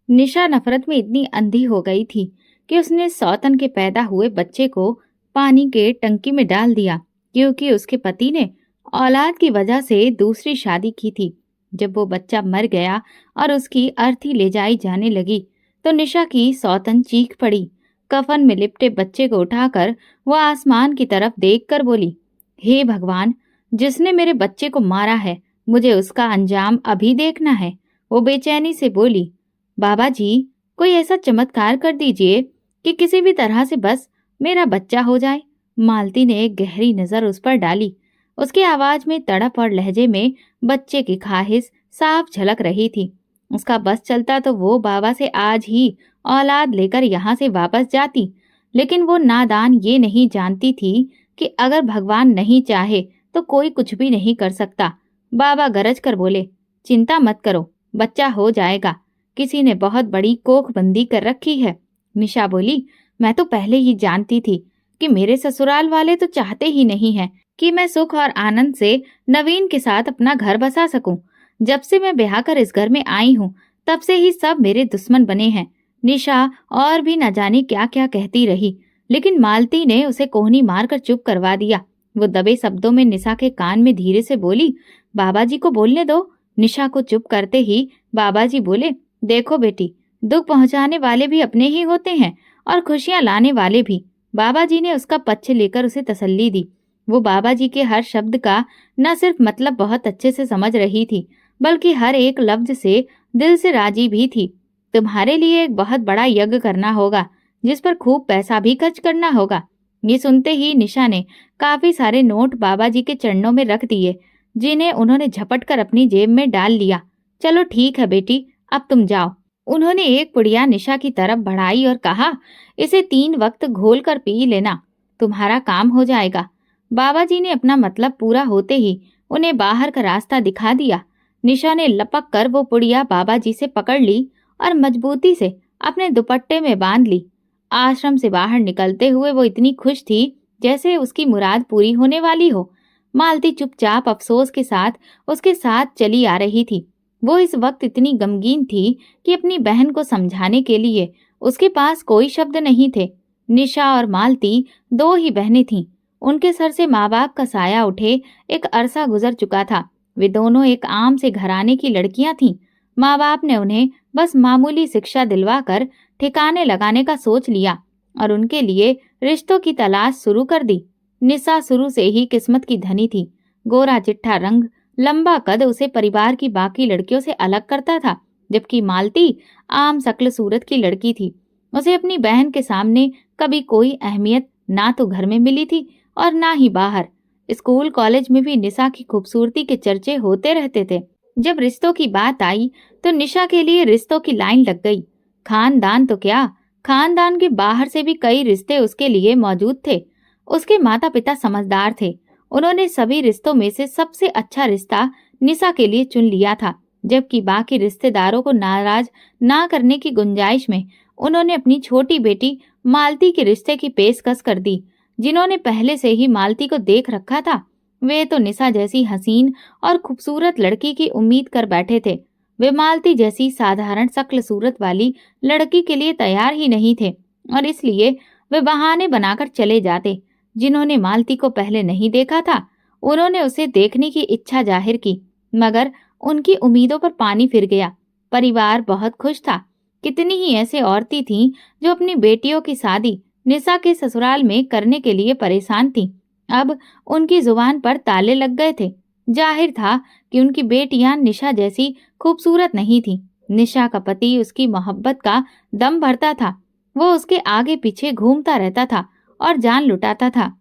निशा नफरत में इतनी अंधी हो गई थी कि उसने सौतन के पैदा हुए बच्चे को पानी के टंकी में डाल दिया, क्योंकि उसके पति ने औलाद की वजह से दूसरी शादी की थी। जब वो बच्चा मर गया और उसकी अर्थी ले जाई जाने लगी, तो निशा की सौतन चीख पड़ी। कफन में लिपटे बच्चे को उठाकर वो आसमान की तरफ देखकर बोली, हे भगवान, जिसने मेरे बच्चे को मारा है, मुझे उसका अंजाम अभी देखना है। वो बेचैनी से बोली, बाबा जी, कोई ऐसा चमत्कार कर दीजिए कि किसी भी तरह से बस मेरा बच्चा हो जाए। मालती ने एक गहरी नजर उस पर डाली। उसकी आवाज में तड़प और लहजे में बच्चे की ख्वाहिश साफ झलक रही थी। उसका बस चलता तो वो बाबा से आज ही औलाद लेकर यहाँ से वापस जाती, लेकिन वो नादान ये नहीं जानती थी कि अगर भगवान नहीं चाहे तो कोई कुछ भी नहीं कर सकता। बाबा गरज कर बोले, चिंता मत करो, बच्चा हो जाएगा। किसी ने बहुत बड़ी कोखबंदी कर रखी है। निशा बोली, मैं तो पहले ही जानती थी कि मेरे ससुराल वाले तो चाहते ही नहीं हैं कि मैं सुख और आनंद से नवीन के साथ अपना घर बसा सकूं। जब से मैं ब्याह कर इस घर में आई हूँ, तब से ही सब मेरे दुश्मन बने हैं। निशा और भी न जाने क्या क्या कहती रही, लेकिन मालती ने उसे कोहनी मारकर चुप करवा दिया। वो दबे शब्दों में निशा के कान में धीरे से बोली, बाबा जी को बोलने दो। निशा को चुप करते ही बाबा जी बोले, देखो बेटी, दुख पहुंचाने वाले भी अपने ही होते हैं और खुशियां लाने वाले भी। बाबा जी ने उसका पक्ष लेकर उसे तसल्ली दी। वो बाबा जी के हर शब्द का न सिर्फ मतलब बहुत अच्छे से समझ रही थी, बल्कि हर एक लफ्ज से दिल से राजी भी थी। तुम्हारे लिए एक बहुत बड़ा यज्ञ करना होगा, जिस पर खूब पैसा भी खर्च करना होगा। ये सुनते ही निशा ने काफी सारे नोट बाबा जी के चरणों में रख दिए, जिन्हें उन्होंने झपट कर अपनी जेब में डाल लिया। चलो ठीक है बेटी, अब तुम जाओ। उन्होंने एक पुड़िया निशा की तरफ बढ़ाई और कहा, इसे 3 वक्त घोल कर पी लेना, तुम्हारा काम हो जाएगा। बाबा जी ने अपना मतलब पूरा होते ही उन्हें बाहर का रास्ता दिखा दिया। निशा ने लपक कर वो पुड़िया बाबा जी से पकड़ ली और मजबूती से अपने दुपट्टे में बांध ली। आश्रम से बाहर निकलते हुए वो इतनी खुश थी जैसे उसकी मुराद पूरी होने वाली हो। मालती चुपचाप अफसोस के साथ उसके साथ चली आ रही थी। वो इस वक्त इतनी गमगीन थी कि अपनी बहन को समझाने के लिए उसके पास कोई शब्द नहीं थे। निशा और मालती 2 ही बहनें थीं। उनके सर से माँ बाप का साया उठे एक अरसा गुजर चुका था। वे दोनों एक आम से घराने की लड़कियां थीं। माँ बाप ने उन्हें बस मामूली शिक्षा दिलवाकर ठिकाने लगाने का सोच लिया और उनके लिए रिश्तों की तलाश शुरू कर दी। निशा शुरू से ही किस्मत की धनी थी। गोरा चिट्ठा रंग, लंबा कद उसे परिवार की बाकी लड़कियों से अलग करता था, जबकि मालती आम शक्ल सूरत की लड़की थी। उसे अपनी बहन के सामने कभी कोई अहमियत ना तो घर में मिली थी और ना ही बाहर। स्कूल कॉलेज में भी निशा की खूबसूरती के चर्चे होते रहते थे। जब रिश्तों की बात आई तो निशा के लिए रिश्तों की लाइन लग गई। खानदान तो क्या, खानदान के बाहर से भी कई रिश्ते उसके लिए मौजूद थे। उसके माता पिता समझदार थे। उन्होंने सभी रिश्तों में से सबसे अच्छा रिश्ता निशा के लिए चुन लिया था, जबकि बाकी रिश्तेदारों को नाराज ना करने की गुंजाइश में उन्होंने अपनी छोटी बेटी मालती के रिश्ते की पेशकश कर दी। जिन्होंने पहले से ही मालती को देख रखा था, वे तो निशा जैसी हसीन और खूबसूरत लड़की की उम्मीद कर बैठे थे। वे मालती जैसी साधारण शक्ल सूरत वाली लड़की के लिए तैयार ही नहीं थे और इसलिए वे बहाने बनाकर चले जाते। जिन्होंने मालती को पहले नहीं देखा था, उन्होंने उसे देखने की इच्छा जाहिर की, मगर उनकी उम्मीदों पर पानी फिर गया। परिवार बहुत खुश था। कितनी ही ऐसे औरतें थीं जो अपनी बेटियों की शादी निशा के ससुराल में करने के लिए परेशान थीं। अब उनकी जुबान पर ताले लग गए थे। जाहिर था कि उनकी बेटियां निशा जैसी खूबसूरत नहीं थीं। निशा का पति उसकी मोहब्बत का दम भरता था। वो उसके आगे पीछे घूमता रहता था और जान लुटाता था।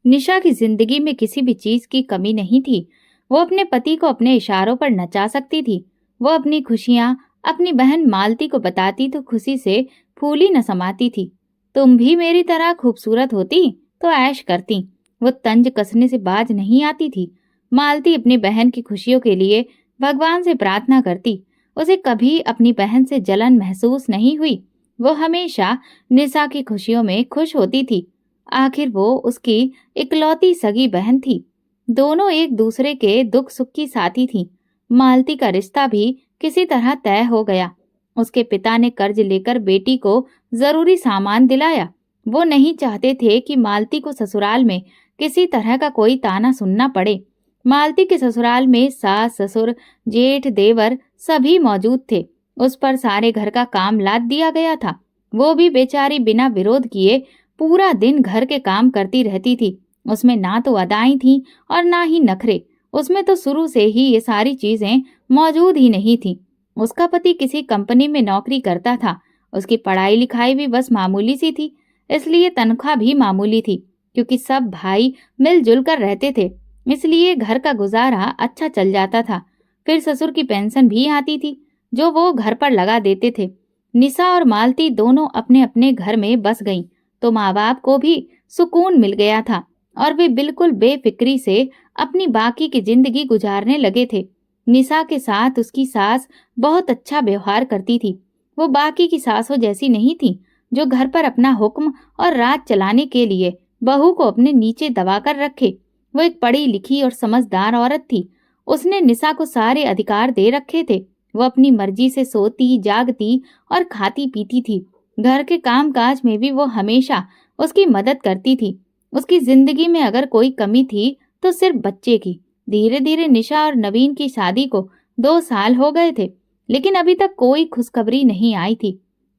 निशा की जिंदगी में किसी भी चीज की कमी नहीं थी। वो अपने पति को अपने इशारों पर नचा सकती थी। वो अपनी खुशियां अपनी बहन मालती को बताती तो खुशी से फूली न समाती थी। तुम भी मेरी तरह खूबसूरत होती तो ऐश करती। वो तंज कसने से बाज नहीं आती थी। मालती अपनी बहन की खुशियों के लिए भगवान से प्रार्थना करती। उसे कभी अपनी बहन से जलन महसूस नहीं हुई। वो हमेशा निशा की खुशियों में खुश होती थी। आखिर वो उसकी इकलौती सगी बहन थी। दोनों एक दूसरे के दुख सुख की साथी थी। मालती का रिश्ता भी किसी तरह तय हो गया। उसके पिता ने कर्ज लेकर बेटी को जरूरी सामान दिलाया। वो नहीं चाहते थे कि मालती को ससुराल में किसी तरह का कोई ताना सुनना पड़े। मालती के ससुराल में सास ससुर जेठ देवर सभी मौजूद थे। उस पर सारे घर का काम लाद दिया गया था। वो भी बेचारी बिना विरोध किए पूरा दिन घर के काम करती रहती थी। उसमें ना तो अदाएं थीं और ना ही नखरे। उसमें तो शुरू से ही ये सारी चीजें मौजूद ही नहीं थी। उसका पति किसी कंपनी में नौकरी करता था। उसकी पढ़ाई लिखाई भी बस मामूली सी थी, इसलिए तनख्वाह भी मामूली थी। क्योंकि सब भाई मिलजुल कर रहते थे, इसलिए घर का गुजारा अच्छा चल जाता था। फिर ससुर की पेंशन भी आती थी, जो वो घर पर लगा देते थे। निशा और मालती दोनों अपने अपने घर में बस गईं, तो माँ बाप को भी सुकून मिल गया था और वे बिल्कुल बेफिक्री से अपनी बाकी की जिंदगी गुजारने लगे थे। निशा के साथ उसकी सास बहुत अच्छा व्यवहार करती थी। वो बाकी की सासों जैसी नहीं थी, जो घर पर अपना हुक्म और राज चलाने के लिए बहू को अपने नीचे दबाकर रखे। वो एक पढ़ी लिखी और समझदार औरत थी। उसने निशा को सारे अधिकार दे रखे थे। वो अपनी मर्जी से सोती, जागती और खाती पीती थी। घर के कामकाज में भी वो हमेशा उसकी मदद करती थी। उसकी जिंदगी में अगर कोई कमी थी तो सिर्फ बच्चे की। धीरे धीरे निशा और नवीन की शादी को 2 साल हो गए थे, लेकिन अभी तक कोई खुशखबरी नहीं आई थी।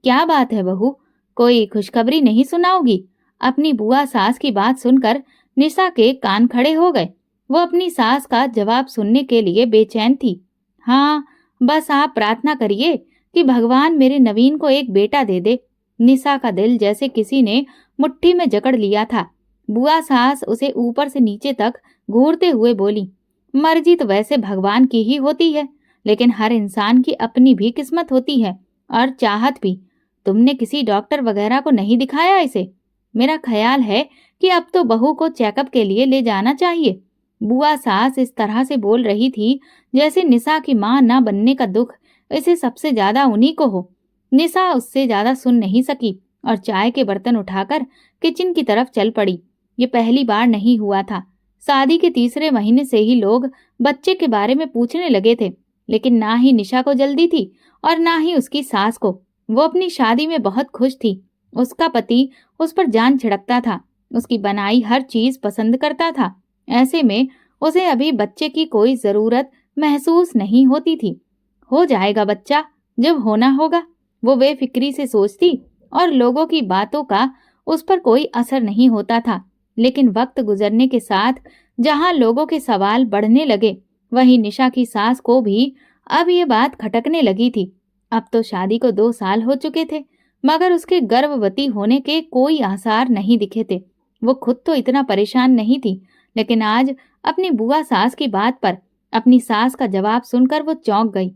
क्या बात है बहू, कोई खुशखबरी नहीं सुनाओगी? अपनी बुआ सास की बात सुनकर निशा के कान खड़े हो गए। वो अपनी सास का जवाब सुनने के लिए बेचैन थी। हाँ, बस आप प्रार्थना करिए कि भगवान मेरे नवीन को एक बेटा दे दे। निशा का दिल जैसे किसी ने मुट्ठी में जकड़ लिया था। बुआ सास उसे ऊपर से नीचे तक घूरते हुए बोली, मर्जी तो वैसे भगवान की ही होती है, लेकिन हर इंसान की अपनी भी किस्मत होती है और चाहत भी। तुमने किसी डॉक्टर वगैरह को नहीं दिखाया इसे? मेरा ख्याल है कि अब तो बहू को चेकअप के लिए ले जाना चाहिए। बुआ सास इस तरह से बोल रही थी जैसे निशा की मां न बनने का दुख इसे सबसे ज्यादा उन्हीं को हो। निशा उससे ज्यादा सुन नहीं सकी और चाय के बर्तन उठाकर किचन की तरफ चल पड़ी। ये पहली बार नहीं हुआ था। शादी के तीसरे महीने से ही लोग बच्चे के बारे में पूछने लगे थे, लेकिन ना ही निशा को जल्दी थी और ना ही उसकी सास को। वो अपनी शादी में बहुत खुश थी। उसका पति उस पर जान छिड़कता था, उसकी बनाई हर चीज पसंद करता था। ऐसे में उसे अभी बच्चे की कोई जरूरत महसूस नहीं होती थी। हो जाएगा बच्चा जब होना होगा, वो बेफिक्री से सोचती और लोगों की बातों का उस पर कोई असर नहीं होता था। लेकिन वक्त गुजरने के साथ जहां लोगों के सवाल बढ़ने लगे, वहीं निशा की सास को भी अब ये बात खटकने लगी थी। अब तो शादी को 2 साल हो चुके थे, मगर उसके गर्भवती होने के कोई आसार नहीं दिखे थे। वो खुद तो इतना परेशान नहीं थी, लेकिन आज अपनी बुआ सास की बात पर अपनी सास का जवाब सुनकर वो चौंक गई।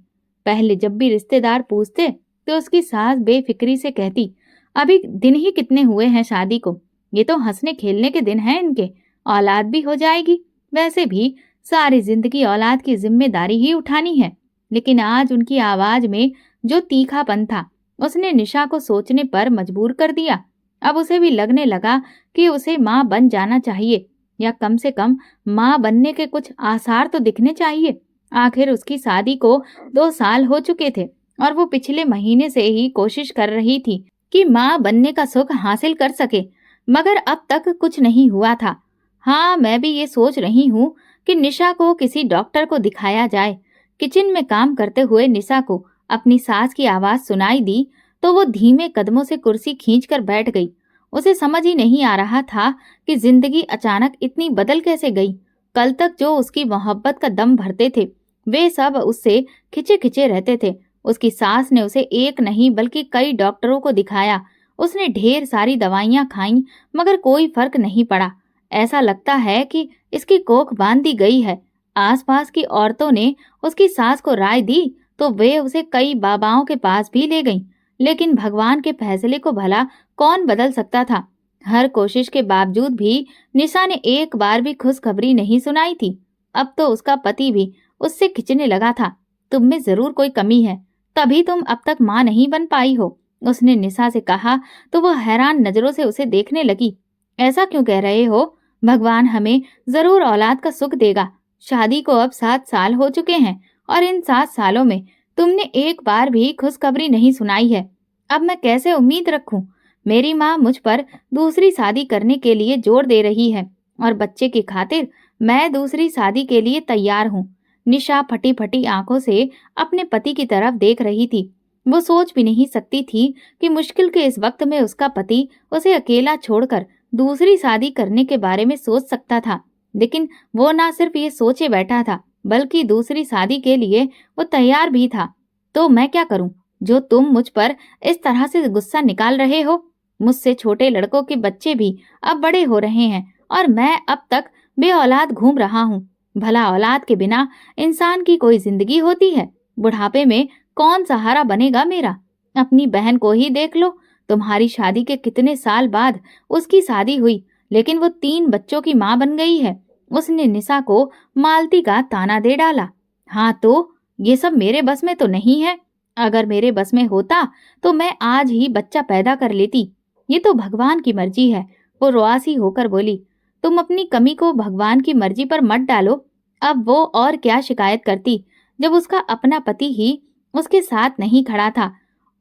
पहले जब भी रिश्तेदार पूछते तो उसकी सास बेफिक्री से कहती, अभी दिन ही कितने हुए हैं शादी को, ये तो हंसने खेलने के दिन हैं इनके, औलाद भी हो जाएगी। वैसे भी सारी जिंदगी औलाद की जिम्मेदारी ही उठानी है। लेकिन आज उनकी आवाज में जो तीखापन था, उसने निशा को सोचने पर मजबूर कर दिया। अब उसे भी लगने लगा कि उसे माँ बन जाना चाहिए, या कम से कम माँ बनने के कुछ आसार तो दिखने चाहिए। आखिर उसकी शादी को 2 साल हो चुके थे और वो पिछले महीने से ही कोशिश कर रही थी कि माँ बनने का सुख हासिल कर सके, मगर अब तक कुछ नहीं हुआ था। हाँ, मैं भी ये सोच रही हूँ कि निशा को किसी डॉक्टर को दिखाया जाए। किचन में काम करते हुए निशा को अपनी सास की आवाज सुनाई दी तो वो धीमे कदमों से कुर्सी खींचकर बैठ गई। उसे समझ ही नहीं आ रहा था कि जिंदगी अचानक इतनी बदल कैसे गई। कल तक जो उसकी मोहब्बत का दम भरते थे, वे सब उससे खिंचे खिंचे रहते थे। उसकी सास ने उसे एक नहीं बल्कि कई डॉक्टरों को दिखाया। उसने ढेर सारी दवाइयां खाईं, मगर कोई फर्क नहीं पड़ा। ऐसा लगता है कि इसकी कोख बांध दी गई है। आसपास की औरतों ने उसकी सास को राय दी तो वे उसे कई बाबाओं के पास भी ले गईं, लेकिन भगवान के फैसले को भला कौन बदल सकता था। हर कोशिश के बावजूद भी निशा ने एक बार भी खुशखबरी नहीं सुनाई थी। अब तो उसका पति भी उससे खिंचने लगा था। तुम में जरूर कोई कमी है, तभी तुम अब तक माँ नहीं बन पाई हो, उसने निशा से कहा तो वह हैरान नजरों से उसे देखने लगी। ऐसा क्यों कह रहे हो? भगवान हमें जरूर औलाद का सुख देगा। शादी को अब 7 साल हो चुके हैं और इन 7 सालों में तुमने एक बार भी खुशखबरी नहीं सुनाई है। अब मैं कैसे उम्मीद रखूं? मेरी माँ मुझ पर दूसरी शादी करने के लिए जोर दे रही है और बच्चे की खातिर मैं दूसरी शादी के लिए तैयार हूँ। निशा फटी फटी आंखों से अपने पति की तरफ देख रही थी। वो सोच भी नहीं सकती थी कि मुश्किल के इस वक्त में उसका पति उसे अकेला छोड़कर दूसरी शादी करने के बारे में सोच सकता था। लेकिन वो ना सिर्फ ये सोचे बैठा था, बल्कि दूसरी शादी के लिए वो तैयार भी था। तो मैं क्या करूं जो तुम मुझ पर इस तरह से गुस्सा निकाल रहे हो? मुझसे छोटे लड़कों के बच्चे भी अब बड़े हो रहे हैं और मैं अब तक बे औलाद घूम रहा हूँ। भला औलाद के बिना इंसान की कोई जिंदगी होती है? बुढ़ापे में कौन सहारा बनेगा मेरा? अपनी बहन को ही देख लो। तुम्हारी शादी के कितने साल बाद उसकी शादी हुई, लेकिन वो 3 बच्चों की माँ बन गई है। उसने निशा को मालती का ताना दे डाला। हाँ तो ये सब मेरे बस में तो नहीं है। अगर मेरे बस में होता तो मैं आज ही बच्चा पैदा कर लेती। ये तो भगवान की मर्जी है। वो रुआसी होकर बोली। तुम अपनी कमी को भगवान की मर्जी पर मत डालो। अब वो और क्या शिकायत करती जब उसका अपना पति ही उसके साथ नहीं खड़ा था।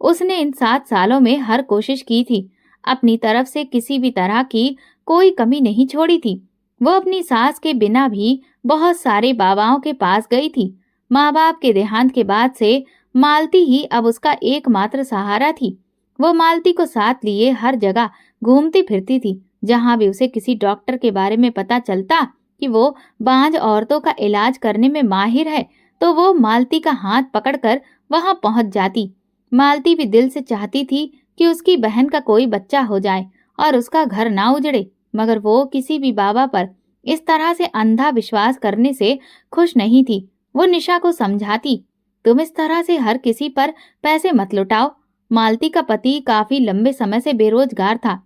उसने इन 7 सालों में हर कोशिश की थी, अपनी तरफ से किसी भी तरह की कोई कमी नहीं छोड़ी थी। वो अपनी सास के बिना भी बहुत सारे बाबाओं के पास गई थी। माँ बाप के देहांत के बाद से मालती ही अब उसका एकमात्र सहारा थी। वो मालती को साथ लिए हर जगह घूमती फिरती थी। जहां भी उसे किसी डॉक्टर के बारे में पता चलता कि वो बांझ औरतों का इलाज करने में माहिर है, तो वो मालती का हाथ पकड़कर वहां पहुंच जाती। मालती भी दिल से चाहती थी कि उसकी बहन का कोई बच्चा हो जाए और उसका घर ना उजड़े, मगर वो किसी भी बाबा पर इस तरह से अंधा विश्वास करने से खुश नहीं थी। वो निशा को समझाती, तुम इस तरह से हर किसी पर पैसे मत लुटाओ। मालती का पति काफी लंबे समय से बेरोजगार था।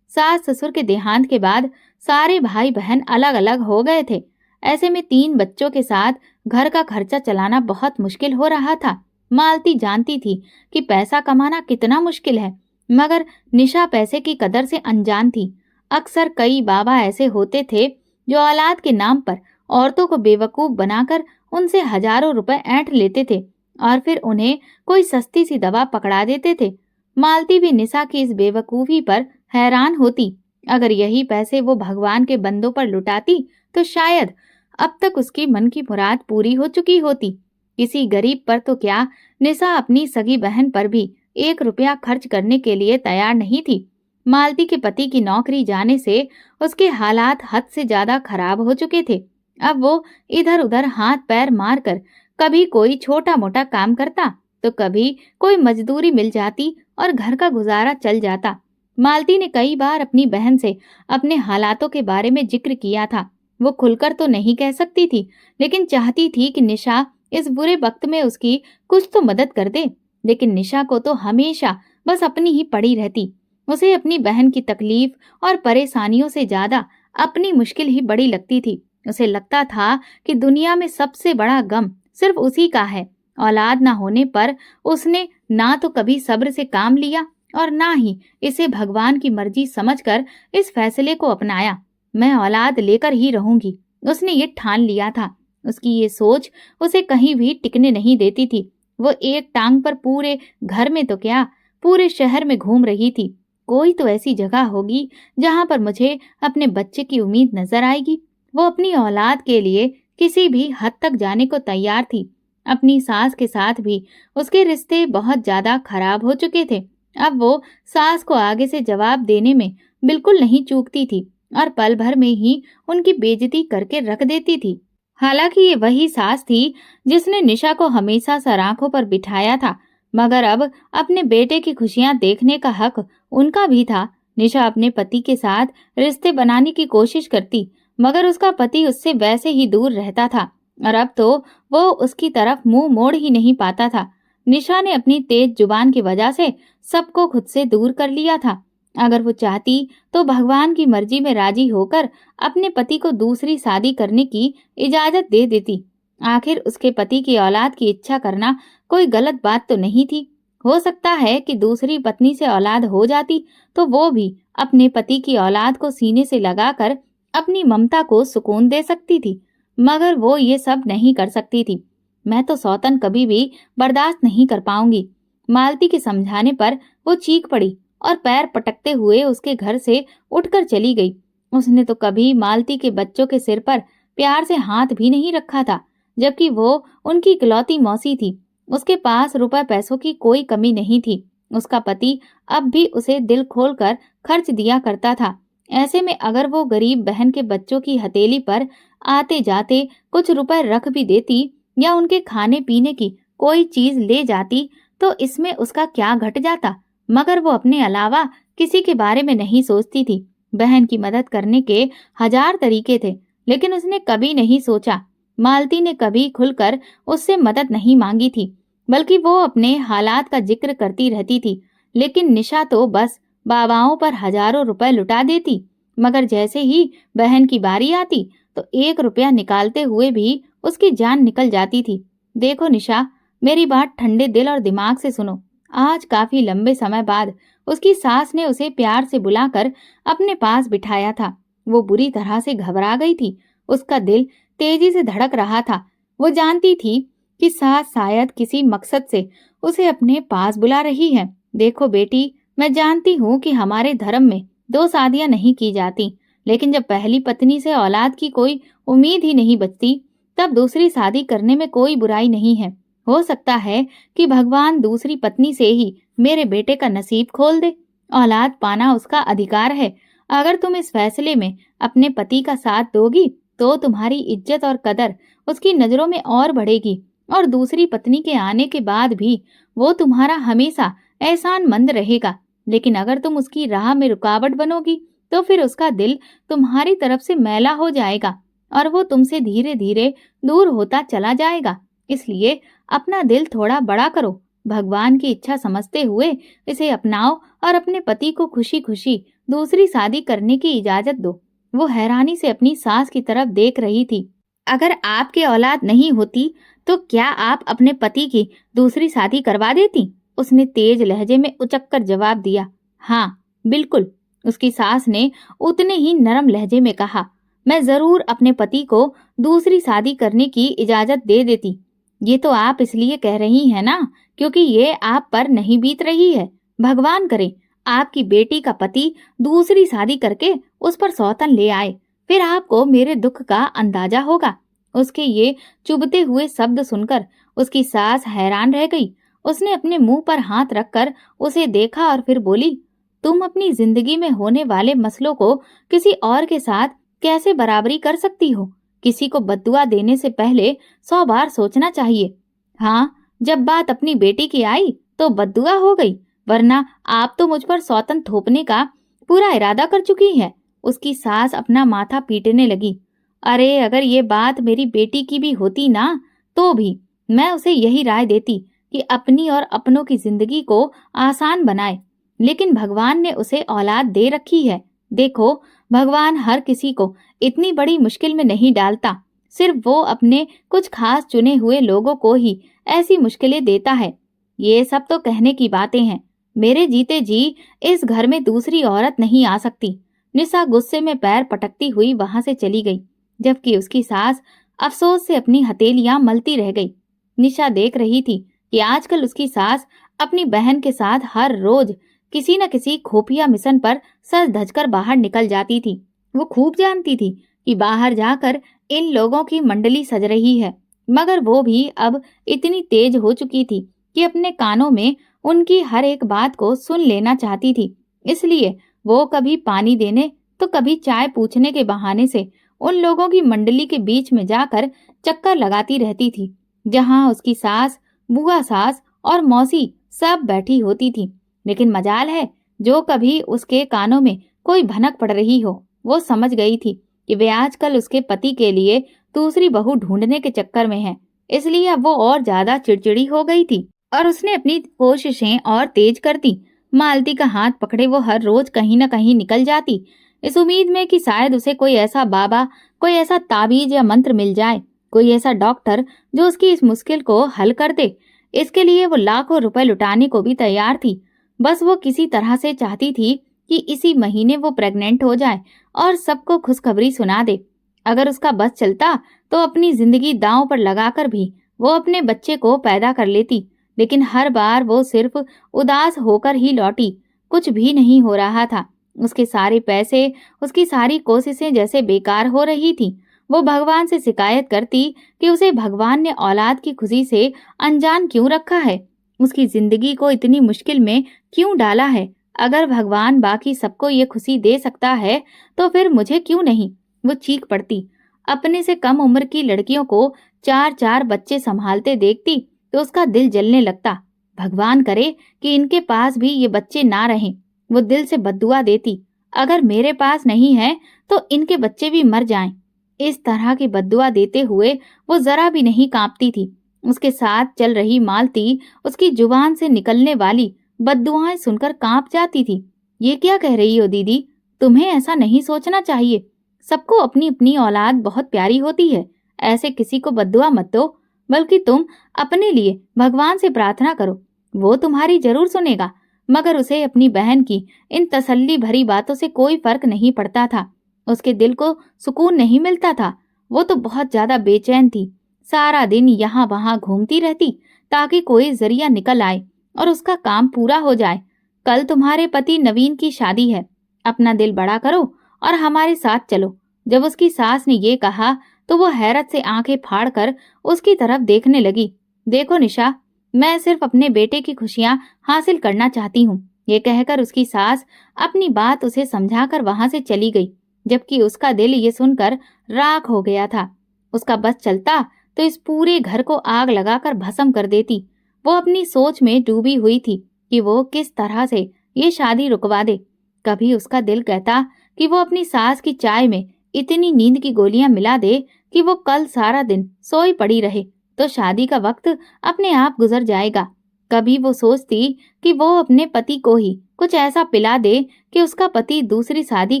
सास ससुर के देहांत के बाद सारे भाई बहन अलग अलग हो गए थे। ऐसे में 3 बच्चों के साथ घर का खर्चा चलाना बहुत मुश्किल हो रहा था। मालती जानती थी कि पैसा कमाना कितना मुश्किल है, मगर निशा पैसे की कदर से अनजान थी। अक्सर कई बाबा ऐसे होते थे जो औलाद के नाम पर औरतों को बेवकूफ बनाकर उनसे हजारों रुपए ऐंठ लेते थे और फिर उन्हें कोई सस्ती सी दवा पकड़ा देते थे। मालती भी निशा की इस बेवकूफी पर हैरान होती। अगर यही पैसे वो भगवान के बंदों पर लुटाती तो शायद अब तक उसकी मन की मुराद पूरी हो चुकी होती। किसी गरीब पर तो क्या, निशा अपनी सगी बहन पर भी 1 रुपया खर्च करने के लिए तैयार नहीं थी। मालती के पति की नौकरी जाने से उसके हालात हद से ज्यादा खराब हो चुके थे। अब वो इधर उधर हाथ पैर मारकर कभी कोई छोटा मोटा काम करता तो कभी कोई मजदूरी मिल जाती और घर का गुजारा चल जाता। मालती ने कई बार अपनी बहन से अपने हालातों के बारे में जिक्र किया था। वो खुलकर तो नहीं कह सकती थी, लेकिन चाहती थी कि निशा इस बुरे वक्त में उसकी कुछ तो मदद कर दे। लेकिन निशा को तो हमेशा बस अपनी ही पड़ी रहती। उसे अपनी बहन की तकलीफ और परेशानियों से ज्यादा अपनी मुश्किल ही बड़ी लगती थी। उसे लगता था कि दुनिया में सबसे बड़ा गम सिर्फ उसी का है। औलाद ना होने पर उसने ना तो कभी सब्र से काम लिया और ना ही इसे भगवान की मर्जी समझकर इस फैसले को अपनाया। मैं औलाद लेकर ही रहूंगी, उसने ये ठान लिया था। उसकी ये सोच उसे कहीं भी टिकने नहीं देती थी। वो एक टांग पर पूरे घर में तो क्या, पूरे शहर में घूम रही थी। कोई तो ऐसी जगह होगी जहां पर मुझे अपने बच्चे की उम्मीद नजर आएगी। वो अपनी औलाद के लिए किसी भी हद तक जाने को तैयार थी। अपनी सास के साथ भी उसके रिश्ते बहुत ज्यादा खराब हो चुके थे। अब वो सास को आगे से जवाब देने में बिल्कुल नहीं चूकती थी और पल भर में ही उनकी बेइज्जती करके रख देती थी। हालांकि ये वही सास थी जिसने निशा को हमेशा सर आंखों पर बिठाया था, मगर अब अपने बेटे की खुशियां देखने का हक उनका भी था। निशा अपने पति के साथ रिश्ते बनाने की कोशिश करती, मगर उसका पति उससे वैसे ही दूर रहता था और अब तो वो उसकी तरफ मुंह मोड़ ही नहीं पाता था। निशा ने अपनी तेज जुबान की वजह से सबको खुद से दूर कर लिया था। अगर वो चाहती तो भगवान की मर्जी में राजी होकर अपने पति को दूसरी शादी करने की इजाजत दे देती। आखिर उसके पति की औलाद की इच्छा करना कोई गलत बात तो नहीं थी। हो सकता है कि दूसरी पत्नी से औलाद हो जाती तो वो भी अपने पति की औलाद को सीने से लगाकर अपनी ममता को सुकून दे सकती थी, मगर वो ये सब नहीं कर सकती थी। मैं तो सौतन कभी भी बर्दाश्त नहीं कर पाऊंगी। मालती के समझाने पर वो चीख पड़ी और पैर पटकते हुए उसके घर से उठकर चली गई। उसने तो कभी मालती के बच्चों के सिर पर प्यार से हाथ भी नहीं रखा था, जबकि वो उनकी इकलौती मौसी थी। उसके पास रुपए पैसों की कोई कमी नहीं थी। उसका पति अब भी उसे दिल खोलकर खर्च दिया करता था। ऐसे में अगर वो गरीब बहन के बच्चों की हथेली पर आते जाते कुछ रुपए रख भी देती या उनके खाने पीने की कोई चीज ले जाती तो इसमें उसका क्या घट जाता। मगर वो अपने अलावा किसी के बारे में नहीं सोचती थी। बहन की मदद करने के हजार तरीके थे, लेकिन उसने कभी नहीं सोचा। मालती ने कभी खुलकर उससे मदद नहीं मांगी थी, बल्कि वो अपने हालात का जिक्र करती रहती थी। लेकिन निशा तो बस बाबाओं पर हजारों रुपए लुटा देती, मगर जैसे ही बहन की बारी आती तो 1 रुपया निकालते हुए भी उसकी जान निकल जाती थी। देखो निशा, मेरी बात ठंडे दिल और दिमाग से सुनो। आज काफी लंबे समय बाद उसकी सास ने उसे प्यार से बुलाकर अपने पास बिठाया था। वो बुरी तरह से घबरा गई थी। उसका दिल तेजी से धड़क रहा था। वो जानती थी कि सास शायद किसी मकसद से उसे अपने पास बुला रही है। देखो बेटी, मैं जानती हूँ कि हमारे धर्म में 2 शादियां नहीं की जाती, लेकिन जब पहली पत्नी से औलाद की कोई उम्मीद ही नहीं बचती, तब दूसरी शादी करने में कोई बुराई नहीं है। हो सकता है कि भगवान दूसरी पत्नी से ही मेरे बेटे का नसीब खोल दे। औलाद पाना उसका अधिकार है। अगर तुम इस फैसले में अपने पति का साथ दोगी तो तुम्हारी इज्जत और कदर उसकी नजरों में और बढ़ेगी, और दूसरी पत्नी के आने के बाद भी वो तुम्हारा हमेशा एहसानमंद रहेगा। लेकिन अगर तुम उसकी राह में रुकावट बनोगी तो फिर उसका दिल तुम्हारी तरफ से मैला हो जाएगा और वो तुमसे धीरे धीरे दूर होता चला जाएगा। इसलिए अपना दिल थोड़ा बड़ा करो, भगवान की इच्छा समझते हुए इसे अपनाओ और अपने पति को खुशी खुशी दूसरी शादी करने की इजाजत दो। वो हैरानी से अपनी सास की तरफ देख रही थी। अगर आपके औलाद नहीं होती तो क्या आप अपने पति की दूसरी शादी करवा देती? उसने तेज लहजे में उचक कर जवाब दिया। हाँ, बिल्कुल, उसकी सास ने उतने ही नरम लहजे में कहा। मैं जरूर अपने पति को दूसरी शादी करने की इजाजत दे देती। ये तो आप इसलिए कह रही हैं ना क्योंकि ये आप पर नहीं बीत रही है। भगवान करे आपकी बेटी का पति दूसरी शादी करके उस पर सौतन ले आए, फिर आपको मेरे दुख का अंदाजा होगा। उसके ये चुभते हुए शब्द सुनकर उसकी सास हैरान रह गई। उसने अपने मुंह पर हाथ रखकर उसे देखा और फिर बोली, तुम अपनी जिंदगी में होने वाले मसलों को किसी और के साथ कैसे बराबरी कर सकती हो? किसी को बद्दुआ देने से पहले 100 बार सोचना चाहिए। हाँ, जब बात अपनी बेटी की आई तो बद्दुआ हो गई, वरना आप तो मुझ पर सौतन थोपने का पूरा इरादा कर चुकी है। उसकी सास अपना माथा पीटने लगी। अरे, अगर ये बात मेरी बेटी की भी होती ना तो भी मैं उसे यही राय देती कि अपनी और अपनों की जिंदगी को आसान बनाए। लेकिन भगवान ने उसे औलाद दे रखी है। देखो, भगवान हर किसी को इतनी बड़ी मुश्किल में नहीं डालता। सिर्फ वो अपने कुछ खास चुने हुए लोगों को ही ऐसी मुश्किलें देता है। ये सब तो कहने की बातें हैं। मेरे जीते जी इस घर में दूसरी औरत नहीं आ सकती। निशा गुस्से में पैर पटकती हुई वहां से चली गई, जबकि उसकी सास अफसोस से अपनी हथेलियां मलती रह गई। निशा देख रही थी कि आजकल उसकी सास अपनी बहन के साथ हर रोज किसी न किसी खुफिया मिशन पर सज धजकर बाहर निकल जाती थी। वो खूब जानती थी कि बाहर जाकर इन लोगों की मंडली सज रही है, मगर वो भी अब इतनी तेज हो चुकी थी कि अपने कानों में उनकी हर एक बात को सुन लेना चाहती थी। इसलिए वो कभी पानी देने तो कभी चाय पूछने के बहाने से उन लोगों की मंडली के बीच में जाकर चक्कर लगाती रहती थी, जहां उसकी सास, बुआ सास और मौसी सब बैठी होती थी। लेकिन मजाल है जो कभी उसके कानों में कोई भनक पड़ रही हो, वो समझ गई थी कि वे आजकल उसके पति के लिए दूसरी बहू ढूंढने के चक्कर में है। इसलिए अब वो और ज्यादा चिड़चिड़ी हो गई थी और उसने अपनी कोशिशें और तेज कर दी। मालती का हाथ पकड़े वो हर रोज कहीं न कहीं निकल जाती, इस उम्मीद में कि शायद उसे कोई ऐसा बाबा, कोई ऐसा ताबीज या मंत्र मिल जाए, कोई ऐसा डॉक्टर जो उसकी इस मुश्किल को हल कर दे। इसके लिए वो लाखों रुपए लुटाने को भी तैयार थी। बस वो किसी तरह से चाहती थी कि इसी महीने वो प्रेग्नेंट हो जाए और सबको खुशखबरी सुना दे। अगर उसका बस चलता तो अपनी जिंदगी दांव पर लगाकर भी वो अपने बच्चे को पैदा कर लेती, लेकिन हर बार वो सिर्फ उदास होकर ही लौटी। कुछ भी नहीं हो रहा था। उसके सारे पैसे, उसकी सारी कोशिशें जैसे बेकार हो रही थी। वो भगवान से शिकायत करती कि उसे भगवान ने औलाद की खुशी से अनजान क्यों रखा है, उसकी जिंदगी को इतनी मुश्किल में क्यों डाला है। अगर भगवान बाकी सबको ये खुशी दे सकता है तो फिर मुझे क्यों नहीं, वो चीख पड़ती। अपने से कम उम्र की लड़कियों को चार चार बच्चे संभालते देखती तो उसका दिल जलने लगता। भगवान करे कि इनके पास भी ये बच्चे ना रहें। वो दिल से बद्दुआ देती, अगर मेरे पास नहीं है तो इनके बच्चे भी मर जाएं। इस तरह की बद्दुआ देते हुए वो जरा भी नहीं कांपती थी। उसके साथ चल रही मालती उसकी जुबान से निकलने वाली बद्दुआएं सुनकर कांप जाती थी। ये क्या कह रही हो दीदी, तुम्हें ऐसा नहीं सोचना चाहिए। सबको अपनी अपनी औलाद बहुत प्यारी होती है, ऐसे किसी को बद्दुआ मत दो, बल्कि तुम अपने लिए भगवान से प्रार्थना करो, वो तुम्हारी जरूर सुनेगा। मगर उसे अपनी बहन की इन तसल्ली भरी बातों से कोई फर्क नहीं पड़ता था। उसके दिल को सुकून नहीं मिलता था। वो तो बहुत ज्यादा बेचैन थी। सारा दिन यहाँ वहां घूमती रहती ताकि कोई जरिया निकल आए और उसका काम पूरा हो जाए। कल तुम्हारे पति नवीन की शादी है, अपना दिल बड़ा करो और हमारे साथ चलो। जब उसकी सास ने ये कहा तो वो हैरत से आंखें फाड़कर उसकी तरफ देखने लगी। देखो निशा, मैं सिर्फ अपने बेटे की खुशियां हासिल करना चाहती हूँ। ये कहकर उसकी सास अपनी बात उसे समझाकर वहां से चली गई, जबकि उसका दिल ये सुनकर राख हो गया था। उसका बस चलता तो इस पूरे घर को आग लगाकर भस्म कर देती। वो अपनी सोच में डूबी हुई थी कि वो किस तरह से ये शादी रुकवा दे। कभी उसका दिल कहता कि वो अपनी सास की चाय में इतनी नींद की गोलियां मिला दे कि वो कल सारा दिन सोई पड़ी रहे, तो शादी का वक्त अपने आप गुजर जाएगा। कभी वो सोचती कि वो अपने पति को ही कुछ ऐसा पिला दे कि उसका पति दूसरी शादी